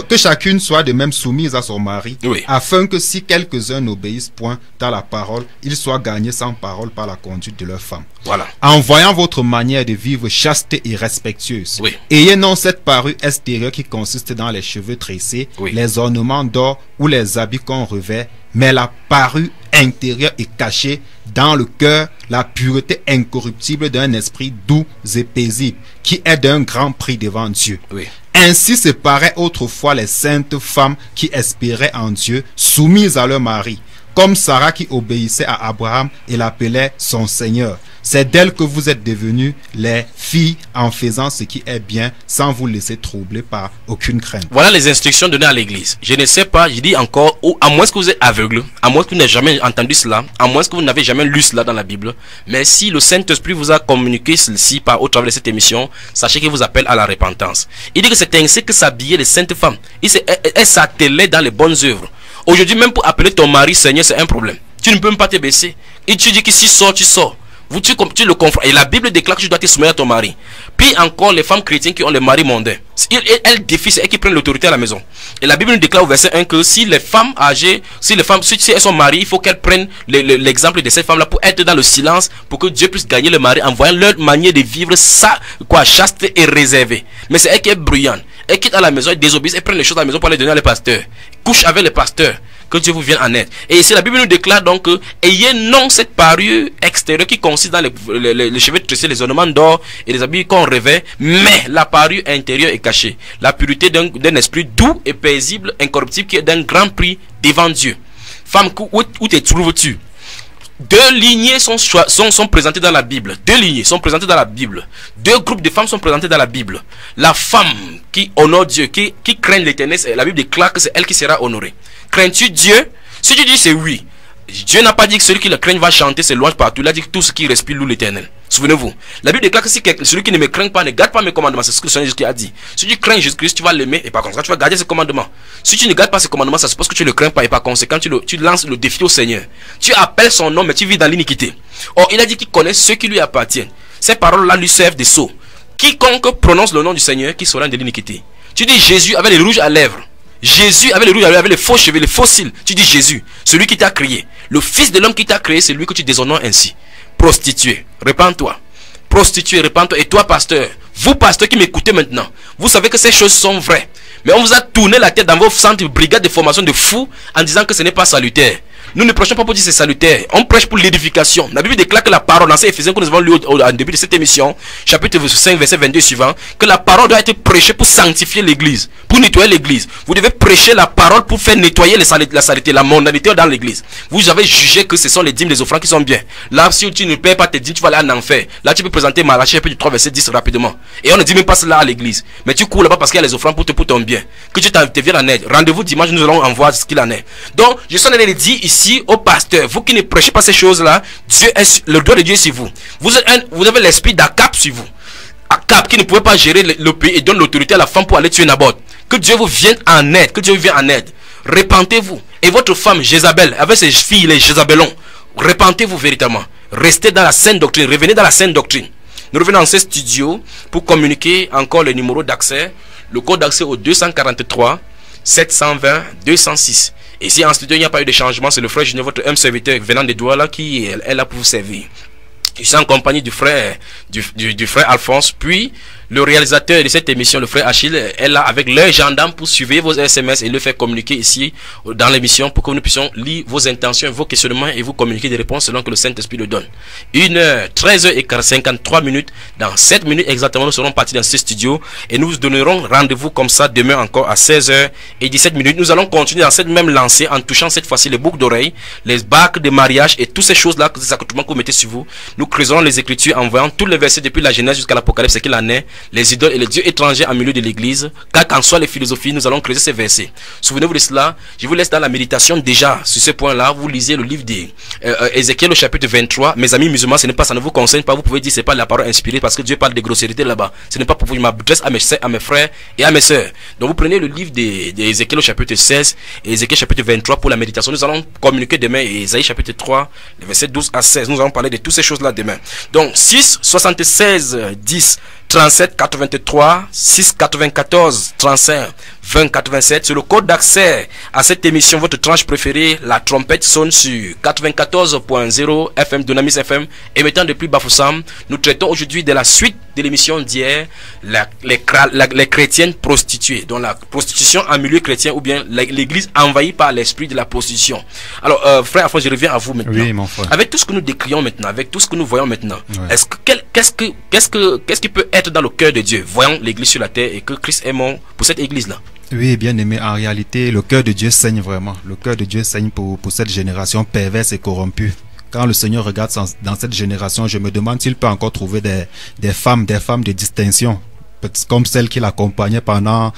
que chacune soit de même soumise à son mari, oui, afin que si quelques-uns n'obéissent point à la parole, ils soient gagnés sans parole par la conduite de leur femme. Voilà. En voyant votre manière de vivre chaste et respectueuse, oui, ayez non cette parure extérieure qui consiste dans les cheveux tressés, oui, les ornements d'or ou les habits qu'on revêt, mais la parure intérieure est cachée dans le cœur, la pureté incorruptible d'un esprit doux et paisible, qui est d'un grand prix devant Dieu. Oui. Ainsi se paraient autrefois les saintes femmes qui espéraient en Dieu, soumises à leur mari, comme Sarah qui obéissait à Abraham et l'appelait son Seigneur. C'est d'elle que vous êtes devenus les filles en faisant ce qui est bien, sans vous laisser troubler par aucune crainte. Voilà les instructions données à l'église. Je ne sais pas, je dis encore, à moins que vous êtes aveugle, à moins que vous n'ayez jamais entendu cela, à moins que vous n'avez jamais lu cela dans la Bible, mais si le Saint-Esprit vous a communiqué ceci au travers de cette émission, sachez qu'il vous appelle à la repentance. Il dit que c'est ainsi que s'habillaient les saintes femmes. Elles s'attellaient dans les bonnes œuvres. Aujourd'hui, même pour appeler ton mari Seigneur, c'est un problème. Tu ne peux même pas te baisser. Et tu dis que si sort, tu sors. Tu le confrontes. Et la Bible déclare que tu dois te soumettre à ton mari. Puis encore, les femmes chrétiennes qui ont le mari mondain, elles défient, c'est elles qui prennent l'autorité à la maison. Et la Bible nous déclare au verset 1 que si les femmes âgées, si elles sont mariées, il faut qu'elles prennent l'exemple de cette femme-là pour être dans le silence, pour que Dieu puisse gagner le mari en voyant leur manière de vivre chaste et réservée. Mais c'est elle qui est bruyante. Elle quitte à la maison, elle désobéit, elle prend les choses à la maison pour les donner à les pasteurs. Couche avec les pasteurs. Que Dieu vous vienne en aide. Et ici la Bible nous déclare donc que ayez non cette parure extérieure qui consiste dans les cheveux tressés, les ornements d'or et les habits qu'on revêt, mais la parure intérieure est cachée. La pureté d'un esprit doux et paisible, incorruptible, qui est d'un grand prix devant Dieu. Femme, où te trouves-tu? Deux lignées sont présentées dans la Bible. Deux lignées sont présentées dans la Bible. Deux groupes de femmes sont présentées dans la Bible. La femme qui honore Dieu, qui craint l'Éternel, la Bible déclare que c'est elle qui sera honorée. Crains-tu Dieu? Si tu dis c'est oui, Dieu n'a pas dit que celui qui le craint va chanter ses louanges partout. Il a dit que tout ce qui respire loue l'Éternel. Souvenez-vous, la Bible déclare que si celui qui ne me craint pas ne garde pas mes commandements, c'est ce que le Seigneur Jésus a dit. Si tu crains Jésus-Christ, tu vas l'aimer et par conséquent tu vas garder ses commandements. Si tu ne gardes pas ses commandements, ça suppose que tu ne le crains pas et par conséquent tu lances le défi au Seigneur. Tu appelles son nom mais tu vis dans l'iniquité. Or il a dit qu'il connaît ceux qui lui appartiennent. Ces paroles-là lui servent de sceau. Quiconque prononce le nom du Seigneur qui sera de l'iniquité. Tu dis Jésus avec les rouges à lèvres. Jésus avec les rouges à lèvres, avec les faux cheveux, les faux cils. Tu dis Jésus, celui qui t'a créé. Le fils de l'homme qui t'a créé, c'est lui que tu déshonores ainsi. Prostituée, répands-toi. Prostituée, répands-toi. Et toi, pasteur, vous, pasteur qui m'écoutez maintenant, vous savez que ces choses sont vraies. Mais on vous a tourné la tête dans vos centres de brigades de formation de fous en disant que ce n'est pas salutaire. Nous ne prêchons pas pour dire que c'est salutaire. On prêche pour l'édification. La Bible déclare que la parole, dans ces Éphésiens que nous avons lu au début de cette émission, chapitre 5, verset 22 suivant, que la parole doit être prêchée pour sanctifier l'église, pour nettoyer l'église. Vous devez prêcher la parole pour faire nettoyer la saleté, la mondanité dans l'église. Vous avez jugé que ce sont les dîmes des offrandes qui sont bien. Là, si tu ne payes pas tes dîmes, tu vas aller en enfer. Là, tu peux présenter Malachie chapitre 3, verset 10 rapidement. Et on ne dit même pas cela à l'église. Mais tu cours là-bas parce qu'il y a les offrandes pour ton bien. Que tu te viennes en aide. Rendez-vous dimanche, nous allons en voir ce qu'il en est. Donc, je suis en train de dire ici au pasteur, vous qui ne prêchez pas ces choses-là, Dieu est le doigt de Dieu sur vous. Vous avez l'esprit d'Akab sur vous. Akab qui ne pouvait pas gérer le pays et donne l'autorité à la femme pour aller tuer Naboth. Que Dieu vous vienne en aide. Que Dieu vous vienne en aide. Repentez-vous. Et votre femme Jézabel, avec ses filles, les Jézabelons, repentez-vous véritablement. Restez dans la sainte doctrine. Revenez dans la sainte doctrine. Nous revenons dans ce studio pour communiquer encore le numéro d'accès. Le code d'accès au 243 720 206. Et si en studio il n'y a pas eu de changement, c'est le frère Junior, votre homme serviteur venant de Douala qui est là pour vous servir. Je suis en compagnie du frère Alphonse, puis le réalisateur de cette émission, le frère Achille, est là avec leurs gendarmes pour suivre vos SMS et le faire communiquer ici dans l'émission pour que nous puissions lire vos intentions, vos questionnements et vous communiquer des réponses selon que le Saint-Esprit le donne. 13h53. Dans 7 minutes exactement, nous serons partis dans ce studio et nous vous donnerons rendez-vous comme ça demain encore à 16h17. Nous allons continuer dans cette même lancée en touchant cette fois-ci les boucles d'oreilles, les bagues de mariage et toutes ces choses-là, ces accoutrements que vous mettez sur vous. Nous creuserons les Écritures en voyant tous les versets depuis la Genèse jusqu'à l'Apocalypse, ce qu'il en est, les idoles et les dieux étrangers en milieu de l'église. Quelles qu'en soient les philosophies, nous allons creuser ces versets. Souvenez-vous de cela. Je vous laisse dans la méditation déjà sur ce point-là. Vous lisez le livre d'Ézéchiel au chapitre 23. Mes amis musulmans, ça ne vous concerne pas. Vous pouvez dire c'est pas la parole inspirée parce que Dieu parle de grossièreté là-bas. Ce n'est pas pour vous. Je m'adresse à mes frères et à mes sœurs. Donc vous prenez le livre d'Ézéchiel au chapitre 16 et Ézéchiel chapitre 23 pour la méditation. Nous allons communiquer demain et Ésaïe chapitre 3, les versets 12 à 16. Nous allons parler de toutes ces choses-là demain. Donc 6 76 10 37 83 6 94 35 20 87. C'est le code d'accès à cette émission, votre tranche préférée. La trompette sonne sur 94.0 FM Dunamis FM, émettant depuis Bafoussam. Nous traitons aujourd'hui de la suite de l'émission d'hier, les chrétiennes prostituées, donc la prostitution en milieu chrétien ou bien l'église envahie par l'esprit de la prostitution. Alors frère Alphonse, je reviens à vous maintenant. Oui, mon frère. Avec tout ce que nous décrions maintenant, avec tout ce que nous voyons maintenant, Ouais. qu'est-ce qui peut être dans le cœur de Dieu, voyant l'église sur la terre et que Christ est mort pour cette église-là? Oui, bien aimé, en réalité, le cœur de Dieu saigne vraiment. Le cœur de Dieu saigne pour cette génération perverse et corrompue. Quand le Seigneur regarde dans cette génération, je me demande s'il peut encore trouver des femmes de distinction, comme celle qui l'accompagnait pendant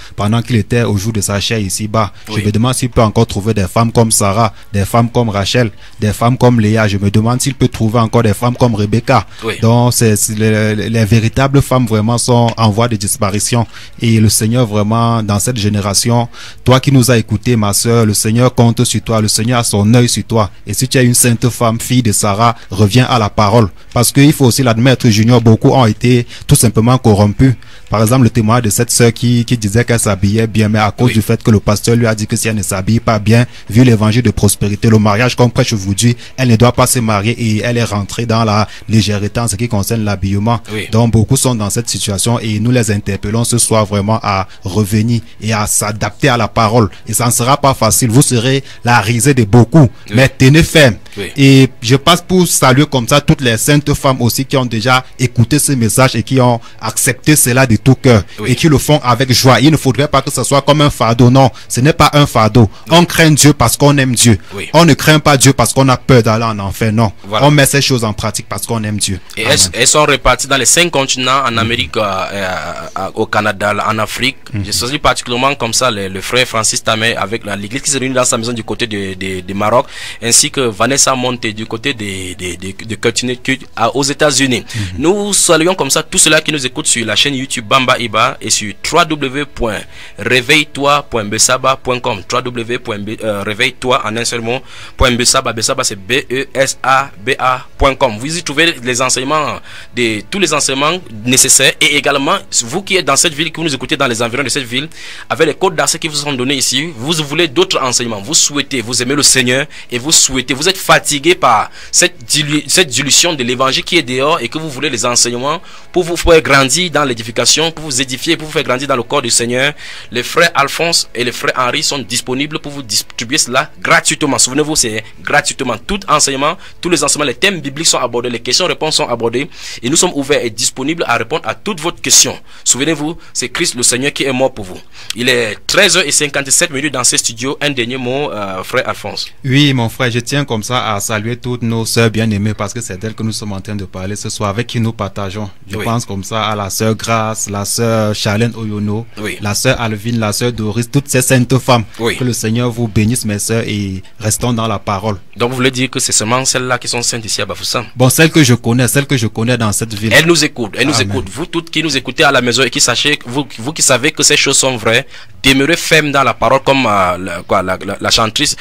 qu'il était au jour de sa chair ici-bas. Oui. Je me demande s'il peut encore trouver des femmes comme Sarah, des femmes comme Rachel, des femmes comme Léa. Je me demande s'il peut trouver encore des femmes comme Rebecca. Oui. Donc, les véritables femmes vraiment sont en voie de disparition. Et le Seigneur vraiment, dans cette génération, toi qui nous as écoutés, ma soeur, le Seigneur compte sur toi. Le Seigneur a son œil sur toi. Et si tu es une sainte femme, fille de Sarah, reviens à la parole. Parce qu'il faut aussi l'admettre, Junior, beaucoup ont été tout simplement corrompus. Par exemple, le témoin de cette sœur qui disait qu'elle s'habillait bien, mais à cause du fait que le pasteur lui a dit que si elle ne s'habille pas bien, vu l'évangile de prospérité, le mariage qu'on prêche aujourd'hui, elle ne doit pas se marier et elle est rentrée dans la légèreté en ce qui concerne l'habillement. Oui. Donc, beaucoup sont dans cette situation et nous les interpellons ce soir vraiment à revenir et à s'adapter à la parole. Et ça ne sera pas facile. Vous serez la risée de beaucoup, mais tenez ferme. Oui. Et je passe pour saluer comme ça toutes les saintes femmes aussi qui ont déjà écouté ce message et qui ont accepté cela de tout cœur et qui le font avec joie. Il ne faudrait pas que ce soit comme un fardeau. Non, ce n'est pas un fardeau. On craint Dieu parce qu'on aime Dieu. On ne craint pas Dieu parce qu'on a peur d'aller en enfer. Non, on met ces choses en pratique parce qu'on aime Dieu. Et elles sont réparties dans les 5 continents, en Amérique, au Canada, en Afrique. Je suis particulièrement comme ça le frère Francis Tamé avec l'église qui se réunit dans sa maison du côté de Maroc, ainsi que Vanessa Monte du côté de Connecticut aux États-Unis. Nous saluons comme ça tous ceux-là qui nous écoutent sur la chaîne YouTube Bamba Iba et sur www.reveilletoi.besaba.com, www.reveilletoi en un seul mot .besaba, Besaba c'est BESABA.com. Vous y trouvez les enseignements tous les enseignements nécessaires et également vous qui êtes dans cette ville, qui vous nous écoutez dans les environs de cette ville, avec les codes d'accès qui vous sont donnés ici, vous voulez d'autres enseignements, vous souhaitez, vous aimez le Seigneur et vous souhaitez, vous êtes fatigué par cette dilution de l'évangile qui est dehors et que vous voulez les enseignements pour vous faire grandir dans l'édification, pour vous édifier, pour vous faire grandir dans le corps du Seigneur. Les frères Alphonse et les frères Henri sont disponibles pour vous distribuer cela gratuitement. Souvenez-vous, c'est gratuitement. Tout enseignement, tous les enseignements, les thèmes bibliques sont abordés, les questions-réponses sont abordées et nous sommes ouverts et disponibles à répondre à toutes vos questions. Souvenez-vous, c'est Christ le Seigneur qui est mort pour vous. Il est 13h57 dans ce studios. Un dernier mot, frère Alphonse. Oui, mon frère, je tiens comme ça à saluer toutes nos sœurs bien-aimées parce que c'est d'elles que nous sommes en train de parler ce soir, avec qui nous partageons. Je pense comme ça à la sœur Grace, la sœur Charlène Oyono, la sœur Alvin, la sœur Doris, toutes ces saintes femmes. Que le Seigneur vous bénisse, mes sœurs, et restons dans la parole. Donc vous voulez dire que c'est seulement celles-là qui sont saintes ici à Bafoussam? Bon, celles que je connais dans cette ville. Elles nous écoutent, Vous toutes qui nous écoutez à la maison et qui sachez, vous qui savez que ces choses sont vraies, demeurez ferme dans la parole comme la chanteuse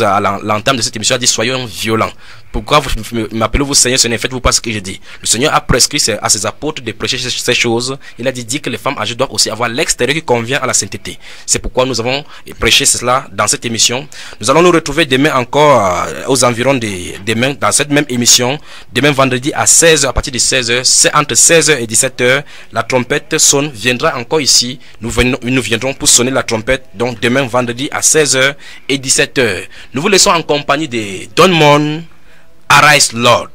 à l'entame de cette émission a dit, soyons violents. Pourquoi vous m'appelez-vous Seigneur, ne faites-vous pas ce que je dis? Le Seigneur a prescrit à ses apôtres de prêcher ces choses. Il a dit que les femmes âgées doivent aussi avoir l'extérieur qui convient à la sainteté. C'est pourquoi nous avons prêché cela dans cette émission. Nous allons nous retrouver demain encore aux environs de demain, dans cette même émission. Demain vendredi à 16h, à partir de 16h, c'est entre 16h et 17h. La trompette sonne, viendra encore ici. Nous viendrons pour sonner la trompette. Donc demain vendredi à 16h et 17h. Nous vous laissons en compagnie de Don Mon. Arise, Lord.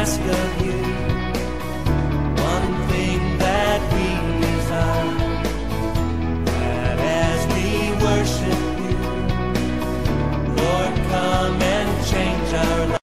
Ask of you one thing that we desire, that as we worship you, Lord, come and change our lives.